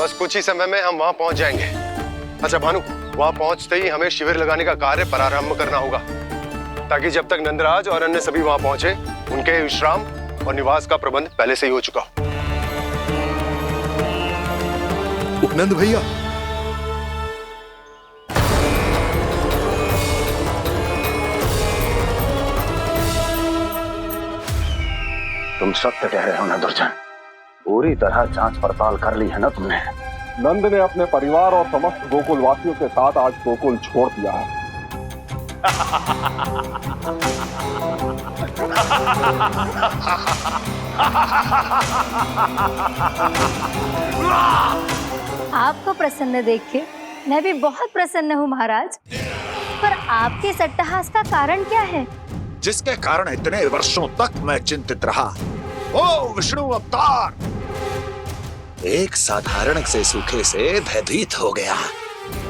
बस कुछ ही समय में हम वहां पहुंच जाएंगे। अच्छा भानु, वहां पहुंचते ही हमें शिविर लगाने का कार्य प्रारंभ करना होगा, ताकि जब तक नंदराज और अन्य सभी वहां पहुंचे उनके विश्राम और निवास का प्रबंध पहले से ही हो चुका हो। नंद भैया, तुम सत्य कह रहे हो ना दुर्जन? पूरी तरह जांच पड़ताल कर ली है ना तुमने? नंद ने अपने परिवार और समस्त गोकुल वासियों के साथ आज गोकुल छोड़ दिया है। आपको प्रसन्न देख के मैं भी बहुत प्रसन्न हूँ महाराज। पर आपके इस अट्टहास का कारण क्या है? जिसके कारण इतने वर्षों तक मैं चिंतित रहा, ओ विष्णु अवतार, एक साधारण से सूखे से भयभीत हो गया,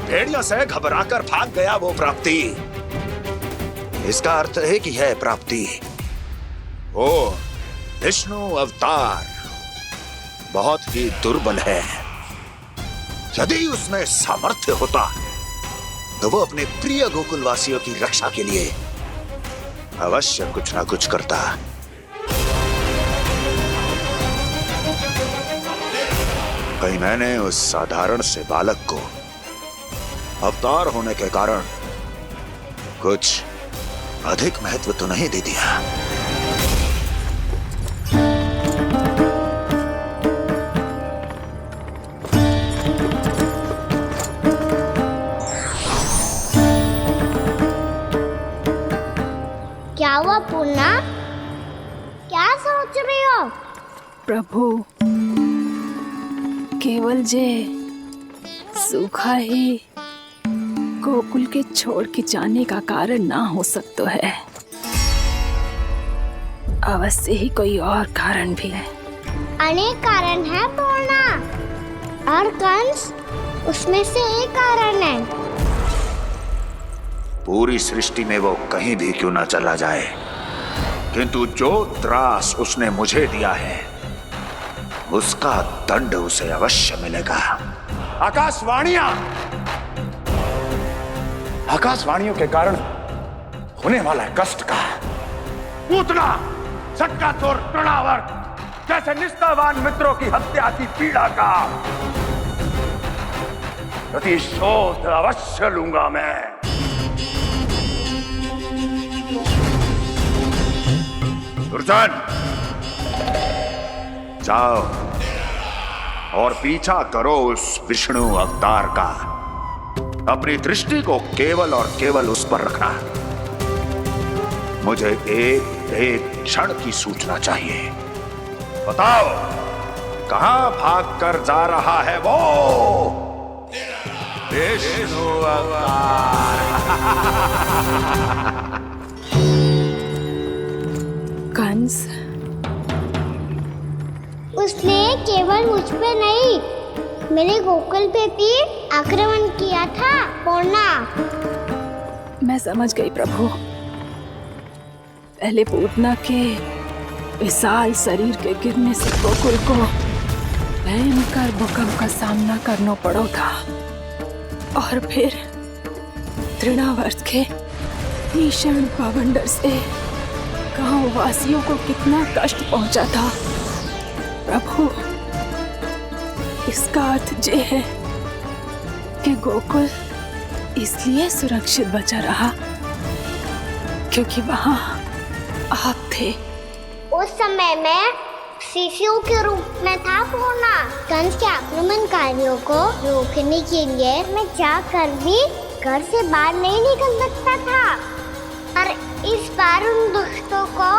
भेड़ियों से घबराकर भाग गया वो प्राप्ति। इसका अर्थ है कि यह प्राप्ति ओ विष्णु अवतार बहुत ही दुर्बल है। यदि उसमें सामर्थ्य होता तो वो अपने प्रिय गोकुलवासियों की रक्षा के लिए अवश्य कुछ ना कुछ करता। कहीं मैंने उस साधारण से बालक को अवतार होने के कारण कुछ अधिक महत्व तो नहीं दे दिया? क्या हुआ पूर्णा? क्या सोच रही हो? प्रभु, केवल जे सूखा ही गोकुल के छोड़ के जाने का कारण ना हो सकता है, अवश्य ही कोई और कारण भी है। अनेक कारण है पूर्णा, और कंस उसमें से एक कारण है। पूरी सृष्टि में वो कहीं भी क्यों ना चला जाए, किंतु जो त्रास उसने मुझे दिया है उसका दंड उसे अवश्य मिलेगा। आकाशवाणियों के कारण होने वाला कष्ट का, पूतना, सटका चोर, तृणावर जैसे निष्ठावान मित्रों की हत्या की पीड़ा का प्रतिशोध अवश्य लूंगा मैं। दुर्जन, जाओ और पीछा करो उस विष्णु अवतार का। अपनी दृष्टि को केवल और केवल उस पर रखना। मुझे एक क्षण की सूचना चाहिए। बताओ, कहां भाग कर जा रहा है वो विष्णु अवतार? कंस, उसने केवल मुझ पे नहीं, मेरे गोकुल पे भी आक्रमण किया था पूर्णा। मैं समझ गई प्रभु। पहले पूतना के विशाल शरीर के गिरने से गोकुल को भयंकर भूकंप का सामना करना पड़ा था, और फिर तृणावर्त के भीषण पावंडर से गांव वासियों को कितना कष्ट पहुंचा था। प्रभु, इसका अर्थ ये है कि गोकुल इसलिए सुरक्षित बचा रहा क्योंकि वहां आप थे। उस समय मैं शिशु के रूप में था पूर्णा। कंस के आक्रमणकारियों को रोकने के लिए मैं जाकर भी घर से बाहर नहीं निकल सकता था, और इस बार उन दुष्टों को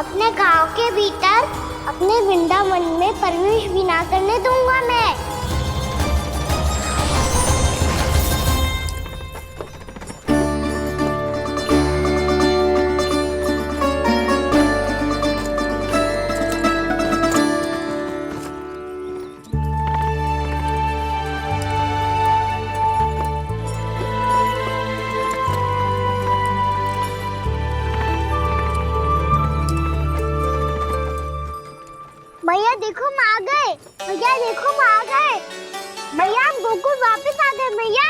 अपने गांव के भीतर, अपने वृंदावन में प्रवेश भी ना करने दूंगा मैं। भैया देखो हम आ गए, भैया देखो हम आ गए, भैया हम गोकुल वापस आ गए भैया।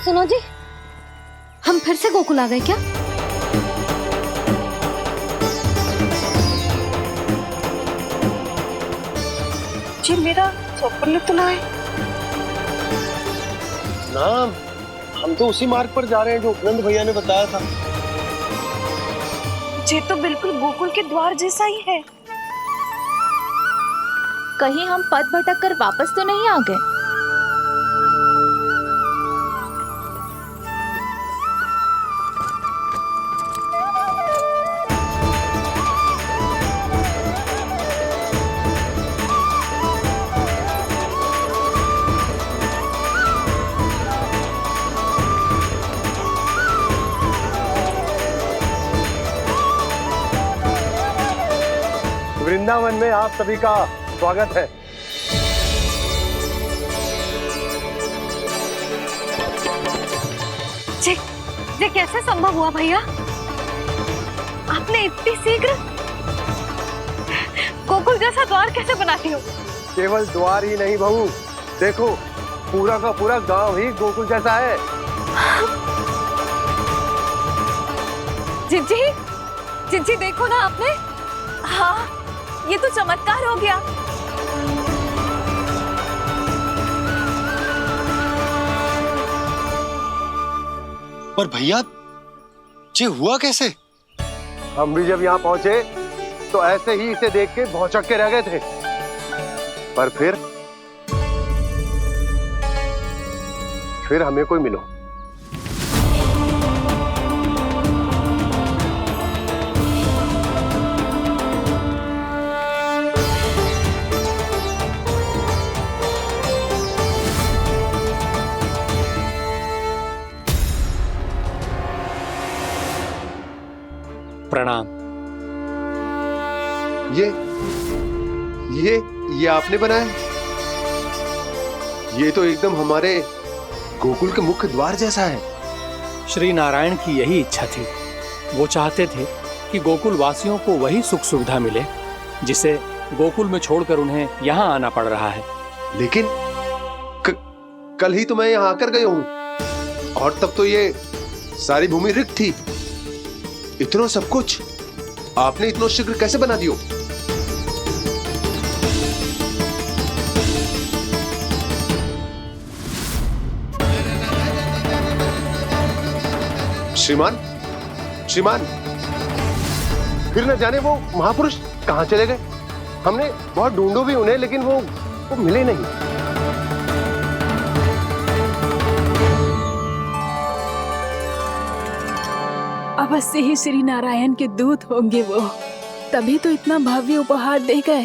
सुनो जी, हम फिर से गोकुल आ गए क्या? जी मेरा स्वप्न तो ना है। ना, हम तो उसी मार्ग पर जा रहे हैं जो उपनंद भैया ने बताया था। ये तो बिल्कुल गोकुल के द्वार जैसा ही है। कहीं हम पथ भटक कर वापस तो नहीं आ गए? वृंदावन में आप सभी का स्वागत है। ये कैसे संभव हुआ भैया? आपने इतनी शीघ्र गोकुल जैसा द्वार कैसे बना दिया? केवल द्वार ही नहीं बहू, देखो पूरा का पूरा गांव ही गोकुल जैसा है। जिज्जी देखो ना आपने। हाँ, ये तो चमत्कार हो गया। पर भैया, ये हुआ कैसे? हम भी जब यहाँ पहुंचे तो ऐसे ही इसे देख के भौचक के रह गए थे, पर फिर हमें कोई मिलो। प्रणाम। ये आपने बनाया? ये तो एकदम हमारे गोकुल के मुख्य द्वार जैसा है। श्री नारायण की यही इच्छा थी। वो चाहते थे कि गोकुल वासियों को वही सुख सुविधा मिले जिसे गोकुल में छोड़कर उन्हें यहाँ आना पड़ रहा है। लेकिन कल ही तो मैं यहाँ आकर गया हूँ और तब तो ये सारी भूमि रिक्त थी। इतना सब कुछ आपने इतना शीघ्र कैसे बना दियो? श्रीमान, श्रीमान, फिर न जाने वो महापुरुष कहाँ चले गए। हमने बहुत ढूंढो भी उन्हें, लेकिन वो मिले नहीं। अवश्य ही श्री नारायण के दूत होंगे वो, तभी तो इतना भव्य उपहार दे गए।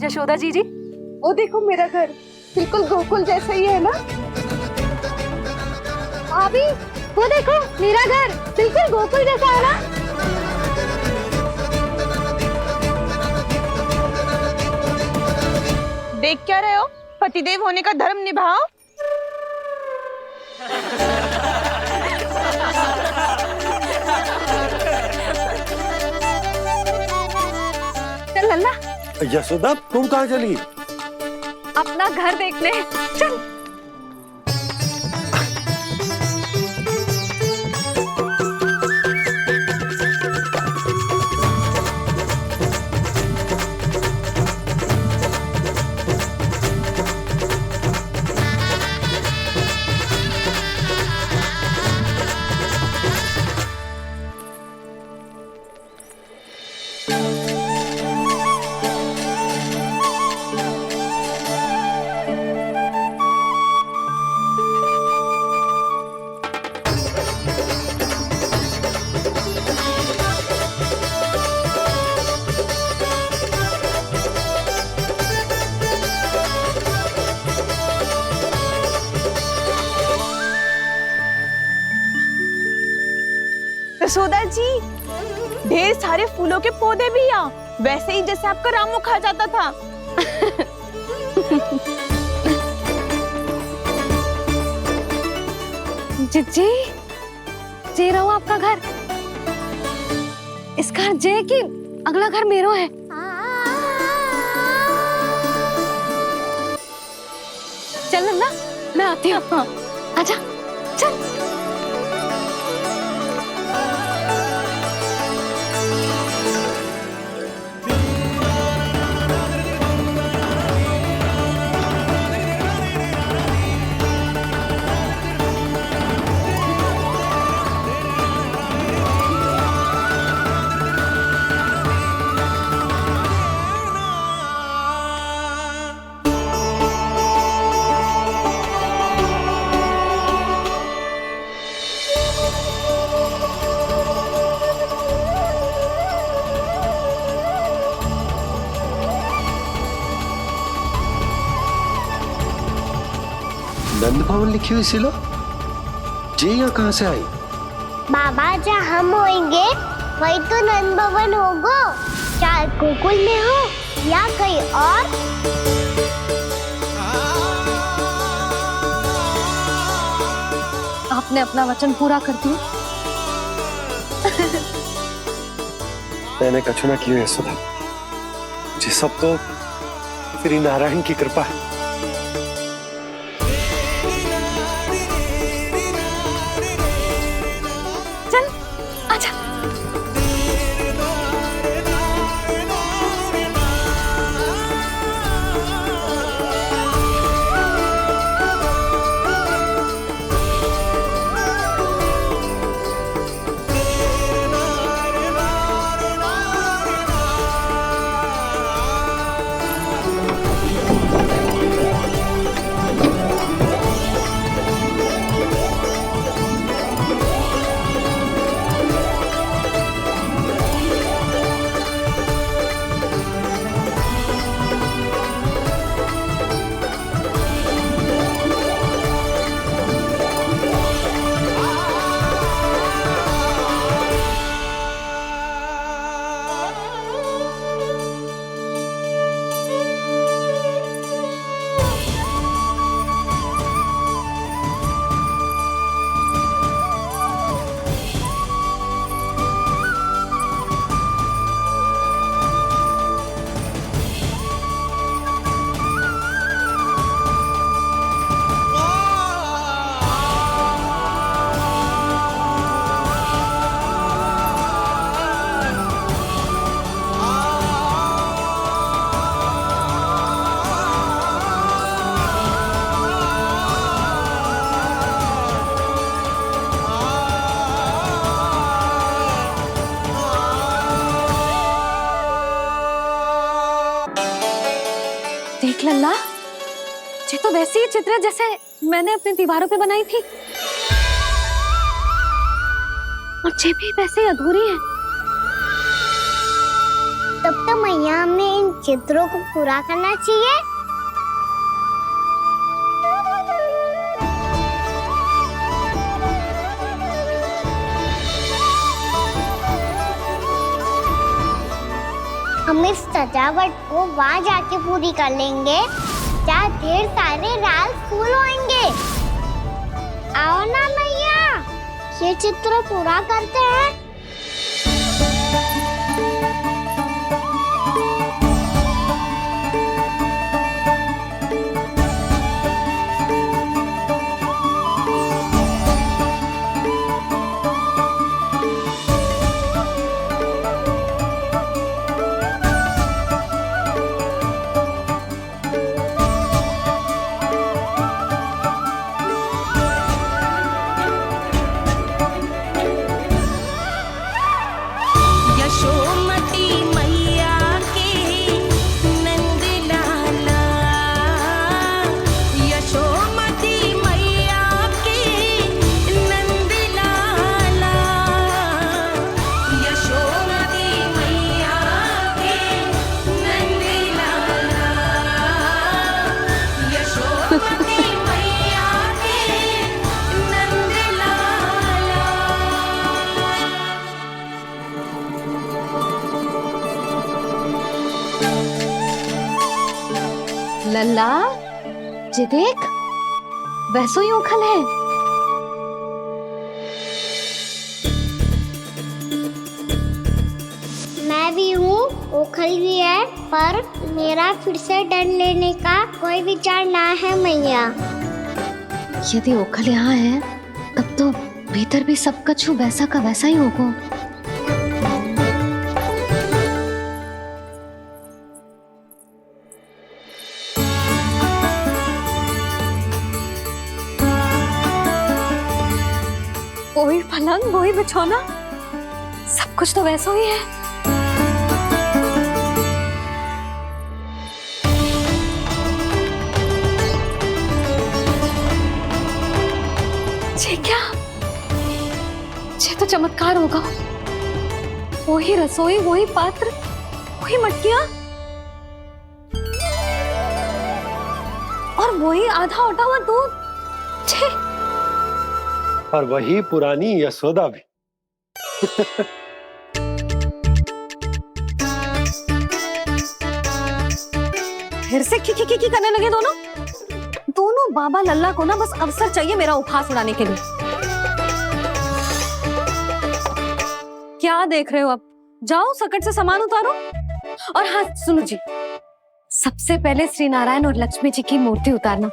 यशोदा जी, वो देखो मेरा घर बिल्कुल गोकुल जैसा ही है ना। भाभी, वो देखो मेरा घर बिल्कुल गोकुल जैसा है ना। देख क्या रहे हो? पतिदेव होने का धर्म निभाओ। चल लल्ला, यशोदा, तुम कहाँ चली? अपना घर देखने चल। यशोदा जी, ढेर सारे फूलों के पौधे भी यहाँ, वैसे ही जैसे आपका रामू खा जाता था। जिज्जी, जे रहो आपका घर। इस घर जे कि अगला घर मेरो है। चल नन्ना, मैं आती हूँ। आजा, चल। नंद भवन लिखी हुई सिलो, जी यहाँ कहाँ से आई? बाबा, जहाँ हम होंगे वही तो नंद भवन होगा। चाहे गोकुल में हो या कहीं और। आपने अपना वचन पूरा कर दिया। मैंने कछु ना किया यशोदा, जी सब तो श्री नारायण की कृपा है। चल, आजा। देख लल्ला, ये तो वैसी ही चित्र है जैसे मैंने अपनी दीवारों पे बनाई थी, और ये भी वैसे ही अधूरी है। तब तो मैया हमें इन चित्रों को पूरा करना चाहिए। हम इस सजावट को वहाँ जाके पूरी कर लेंगे जहाँ ढेर सारे लाल फूल होंगे। आओ ना मैया, ये चित्र पूरा करते हैं। लल्ला, ये देख, वैसो ही उखल है। मैं भी हूँ, ओखल भी है, पर मेरा फिर से डर लेने का कोई विचार ना है मैया। यदि ओखल यहाँ है, तब तो भीतर भी सब कछु वैसा का वैसा ही होगा। वही पलंग, वही बिछौना, सब कुछ तो वैसा ही है। ये क्या? ये तो चमत्कार होगा। वही रसोई, वही पात्र, वही मटकियां, और वही आधा उटा हुआ दूध। और वही पुरानी यशोदा भी। फिर से की करने लगे दोनों बाबा लल्ला को ना बस अवसर चाहिए मेरा उपहास उड़ाने के लिए। क्या देख रहे हो? अब जाओ, सकट से सामान उतारो। और हाँ सुनो जी, सबसे पहले श्री नारायण और लक्ष्मी जी की मूर्ति उतारना।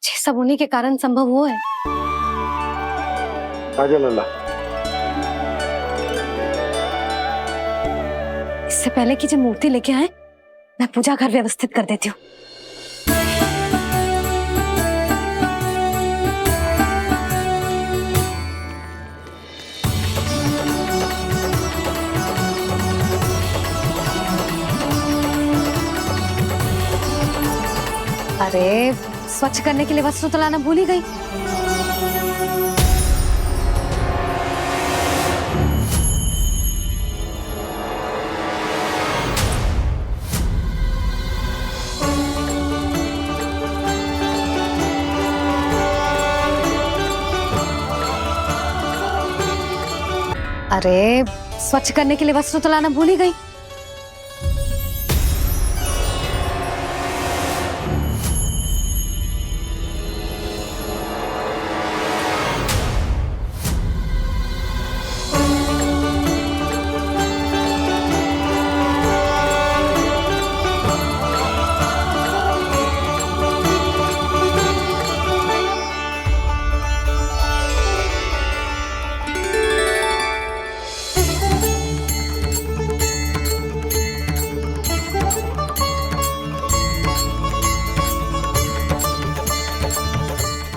ये सब उन्हीं के कारण संभव हुआ है। आजा लल्ला। इससे पहले कि जो मूर्ति लेके आए, मैं पूजा घर व्यवस्थित कर देती हूँ। अरे, स्वच्छ करने के लिए वस्त्र तो लाना भूल ही गई। अरे, स्वच्छ करने के लिए वस्त्र तो लाना भूल ही गई।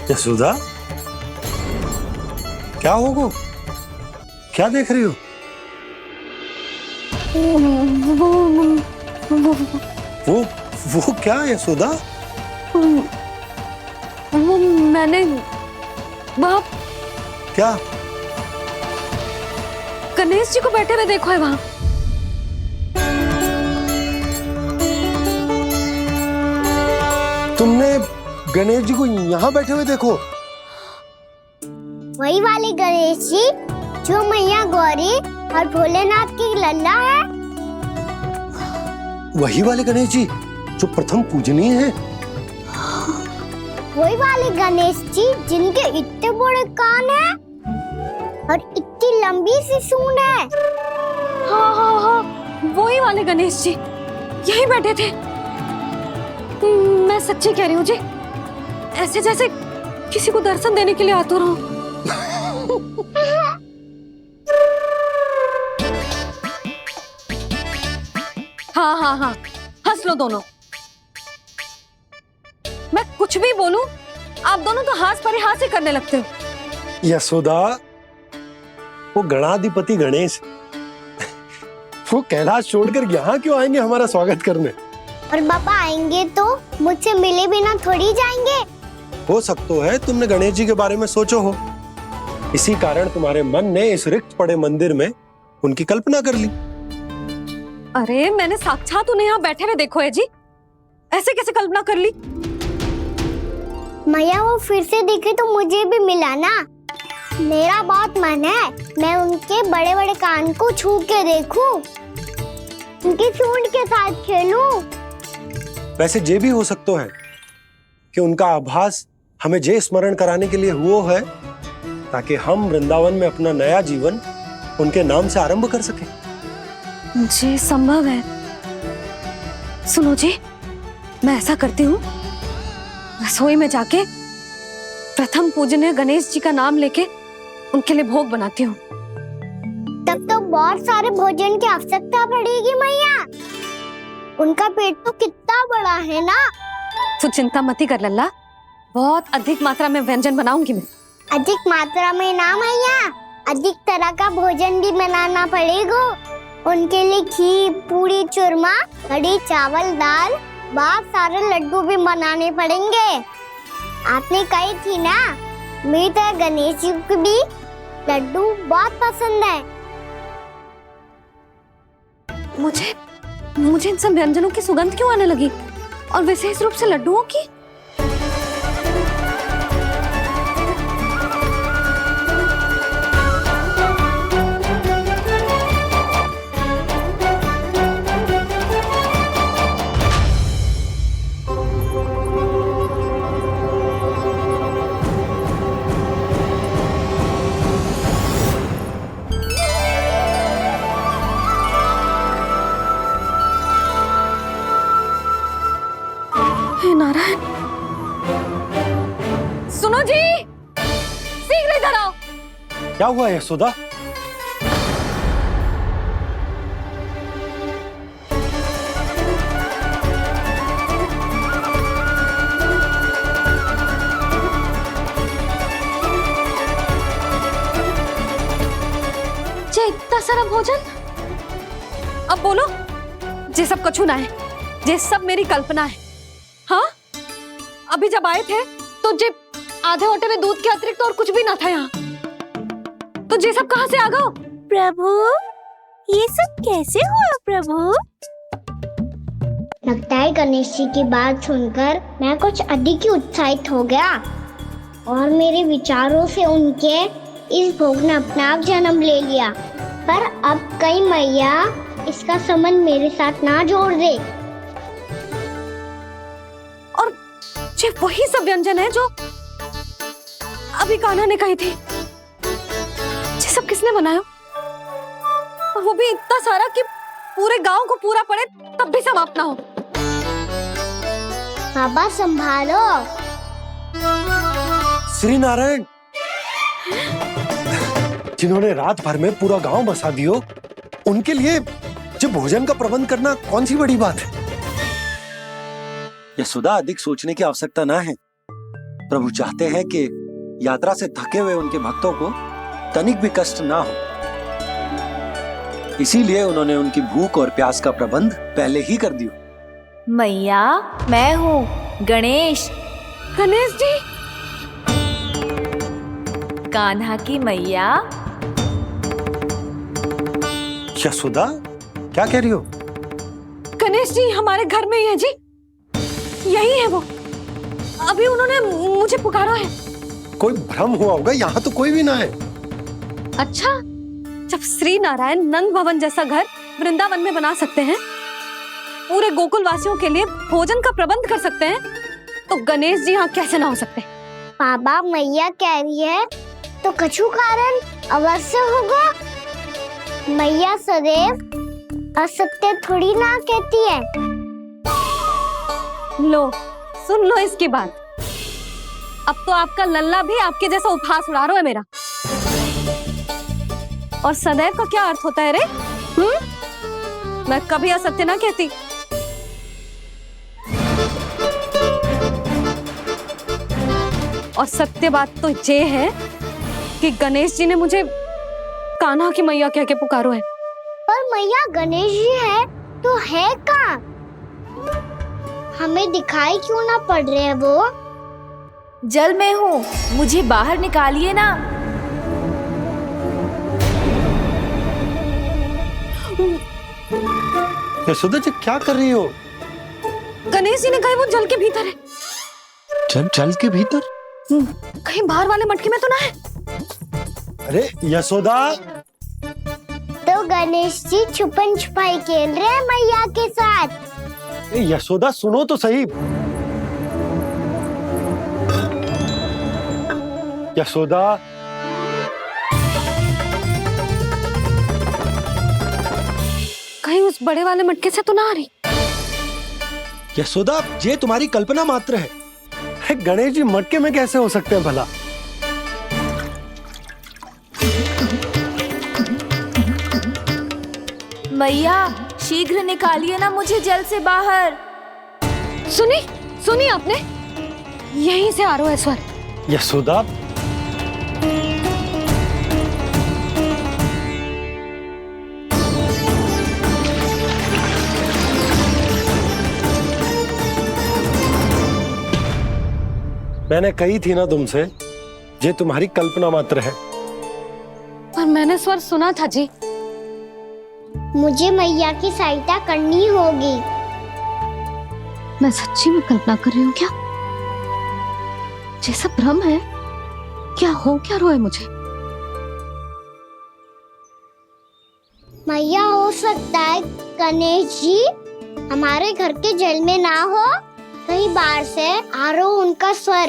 यशोदा, क्या होगा? क्या देख रही हो? वो क्या यशोदा? वो मैंने वहाँ क्या? गणेश जी को बैठे हुए देखो है वहाँ। तुमने गणेश जी को यहाँ बैठे हुए देखो? वही वाले गणेश जी जो मैया गौरी और भोलेनाथ की लल्ला है। वही वाले गणेश जी जो प्रथम पूजनीय हैं? वही वाले गणेश जी जिनके इतने बड़े कान हैं और इतनी लंबी सी सूंड है। हाँ हाँ हाँ, वही वाले गणेश जी यही बैठे थे। मैं सच्ची कह रही हूँ जी, ऐसे जैसे किसी को दर्शन देने के लिए आतुर हूँ। हाँ हाँ हाँ, हंस लो दोनों। मैं कुछ भी बोलूं, आप दोनों तो हाथ परिहास ही करने लगते हो। यशोदा, वो गणाधिपति गणेश वो कैलाश छोड़कर यहाँ क्यों आएंगे हमारा स्वागत करने? और पापा आएंगे तो मुझसे मिले बिना थोड़ी जाएंगे। हो सकता है तुमने गणेश जी के बारे में सोचो हो, इसी कारण तुम्हारे मन ने इस रिक्त पड़े मंदिर में उनकी कल्पना कर ली। अरे मैंने साक्षात उन्हें यहाँ बैठे हुए देखो है जी, ऐसे कैसे कल्पना कर ली? मैया वो फिर से दिखे तो मुझे भी मिला ना। मेरा बहुत मन है मैं उनके बड़े बड़े कान को छू के देखूं, उनकी सूंड के साथ खेलूं। वैसे ये भी हो सकता है कि उनका आभास हमें जे स्मरण कराने के लिए हुआ है ताकि हम वृंदावन में अपना नया जीवन उनके नाम से आरंभ कर सकें। जी संभव है। सुनो जी, मैं ऐसा करती हूँ, रसोई में जाके प्रथम पूजनीय गणेश जी का नाम लेके उनके लिए भोग बनाती हूँ। तब तो बहुत सारे भोजन की आवश्यकता पड़ेगी मैया। उनका पेट तो कितना बड़ा है ना। तू चिंता मत कर लल्ला, बहुत अधिक मात्रा में व्यंजन बनाऊंगी मैं। अधिक मात्रा में ना मैया, अधिक तरह का भोजन भी बनाना पड़ेगा। उनके लिए खीर, पूरी, चूरमा, कढ़ी, चावल, दाल, बहुत सारे लड्डू भी बनाने पड़ेंगे। आपने कही थी ना, मेरी तरह गणेश जी को भी लड्डू बहुत पसंद है। मुझे इन सब व्यंजनों की सुगंध क्यों आने लगी, और विशेष रूप से लड्डुओं की? नारायण, सुनो जी, शीघ्र इधर आओ। क्या हुआ यशोदा? जे इतना सारा भोजन, अब बोलो, जे सब कछु ना है, जे सब मेरी कल्पना है। हाँ, अभी जब आए थे तो जे आधे ओटे में दूध के अतिरिक्त और कुछ भी ना था यहाँ, तो जे सब कहाँ से आ गए? प्रभु, ये सब कैसे हुआ प्रभु? लगता है गणेश जी की बात सुनकर मैं कुछ अधिक ही उत्साहित हो गया और मेरे विचारों से उनके इस भोग ने अपना आप जन्म ले लिया। पर अब कहीं मैया इसका संबंध मेरे साथ ना जोड़ दे। और ये वही सब व्यंजन है जो अभी कान्हा ने कही थी। ये सब किसने बनाया? और वो भी इतना सारा कि पूरे गांव को पूरा पड़े तब भी समाप्त ना हो। बाबा संभालो। श्री नारायण, जिन्होंने रात भर में पूरा गांव बसा दियो, उनके लिए जो भोजन का प्रबंध करना कौन सी बड़ी बात है? यशोदा, अधिक सोचने की आवश्यकता ना है। प्रभु चाहते हैं कि यात्रा से थके हुए उनके भक्तों को तनिक भी कष्ट ना हो, इसीलिए उन्होंने उनकी भूख और प्यास का प्रबंध पहले ही कर दिया। मैया, मैं हूँ गणेश। गणेश जी। कान्हा की मैया। यशोदा, क्या कह रही हो? गणेश जी हमारे घर में ही है जी, यही है वो। अभी उन्होंने मुझे पुकारा है। कोई भ्रम हुआ होगा, यहाँ तो कोई भी ना है। अच्छा, जब श्री नारायण नंद भवन जैसा घर वृंदावन में बना सकते हैं, पूरे गोकुल वासियों के लिए भोजन का प्रबंध कर सकते हैं, तो गणेश जी यहाँ कैसे ना हो सकते? बाबा, मैया कह रही है तो कछु कारण अवश्य होगा। मैया सदैव असत्य थोड़ी ना कहती है। लो, सुन लो इसकी बात। अब तो आपका लल्ला भी आपके जैसा उपहास उड़ा रहा है मेरा। और सदैव का क्या अर्थ होता है रे? मैं कभी असत्य ना कहती। और सत्य बात तो ये है कि गणेश जी ने मुझे कान्हा की मैया कह के पुकारो है। पर मैया गणेश जी है तो है कहाँ? हमें दिखाई क्यों ना पड़ रहे हैं वो? जल में हूँ, मुझे बाहर निकालिए ना। यशोदा जी, क्या कर रही हो? गणेश जी ने कहा वो जल के भीतर है। जल के भीतर? कहीं बाहर वाले मटके में तो ना है? अरे यशोदा! तो गणेश जी छुपन छुपाई खेल रहे हैं मैया के साथ। यशोदा, सुनो तो सही। यशोदा, कहीं उस बड़े वाले मटके से तो ना आ रही? यशोदा, ये तुम्हारी कल्पना मात्र है। गणेश जी मटके में कैसे हो सकते हैं भला? मैया, शीघ्र निकालिए ना मुझे जल से बाहर। सुनी आपने? यहीं से आ रहा है स्वर। यशोदा, मैंने कही थी ना तुमसे, ये तुम्हारी कल्पना मात्र है। पर मैंने स्वर सुना था जी। मुझे मैया की सहायता करनी होगी। मैं सच्ची में कल्पना कर रही हूँ क्या? ये सब भ्रम है क्या? हो क्या रहा है मुझे? मैया, हो सकता है गणेश जी हमारे घर के जल में ना हो, कहीं बाहर से आ रहा हो उनका स्वर।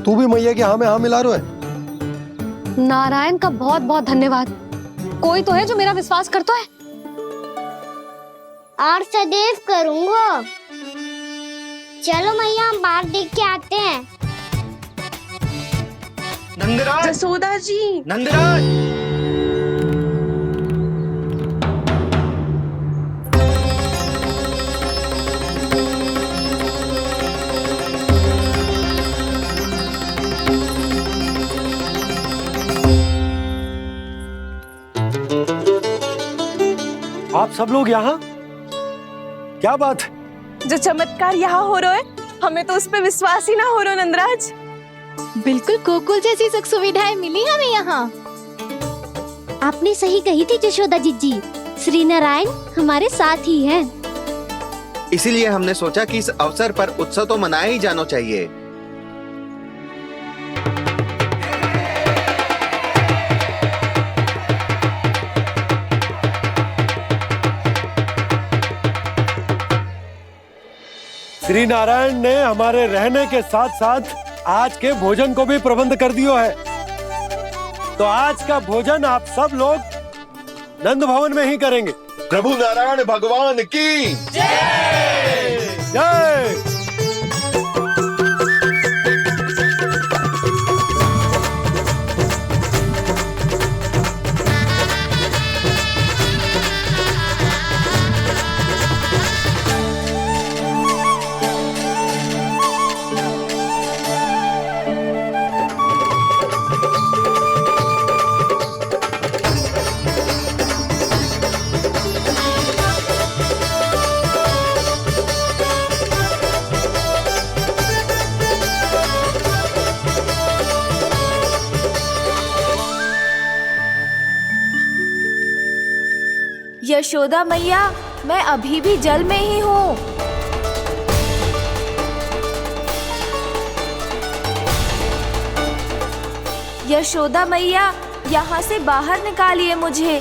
तू भी मैया के हाँ में हाँ मिला रहा है। नारायण का बहुत बहुत धन्यवाद। कोई तो है जो मेरा विश्वास करता है। और सदैव करूंगा। चलो मैया, हम बाहर देख के आते हैं। नंदराज, जसोदा जी, नंदराज। आप सब लोग यहाँ? क्या बात? जो चमत्कार यहाँ हो रहा है, हमें तो उस पे विश्वास ही ना हो रहा नंदराज। बिल्कुल गोकुल जैसी सुख सुविधाएं मिली हमें यहाँ। आपने सही कही थी जशोदा जीजी, श्री नारायण हमारे साथ ही हैं। इसीलिए हमने सोचा कि इस अवसर पर उत्सव तो मनाया ही जाना चाहिए। श्री नारायण ने हमारे रहने के साथ साथ आज के भोजन को भी प्रबंध कर दियो है। तो आज का भोजन आप सब लोग नंद भवन में ही करेंगे। प्रभु नारायण भगवान की जय जय। यशोदा मैया, मैं अभी भी जल में ही हूँ। यशोदा मैया, यहाँ से बाहर निकालिए मुझे।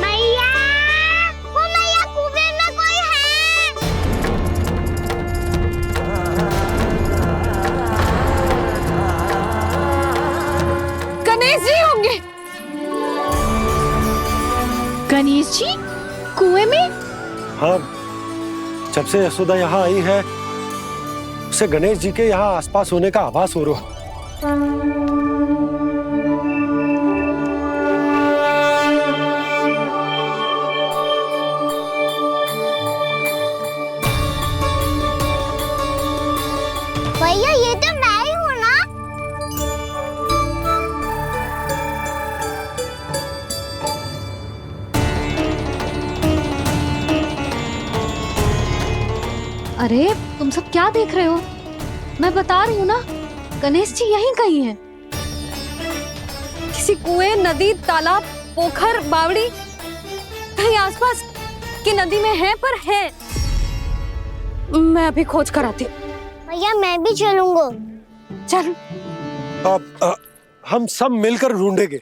मैया, वो मैया कुएं में कोई है। गणेश जी होंगे। गणेश जी कुएं में? हाँ, जब से यशोदा यहाँ आई है उसे गणेश जी के यहाँ आसपास होने का आभास हो रहा। भैया ये तो मैं ही हूँ ना। अरे तुम सब क्या देख रहे हो? मैं बता रही हूँ ना, गणेश जी यहीं कहीं हैं। किसी कुएं, नदी, तालाब, पोखर, बावड़ी, कहीं आसपास की नदी में है, पर है। मैं अभी खोज कर आती हूँ। भैया मैं भी चलूंगा। चल। अब हम सब मिलकर ढूंढेंगे।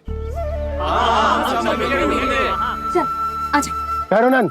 चल आजा। पैरोनन,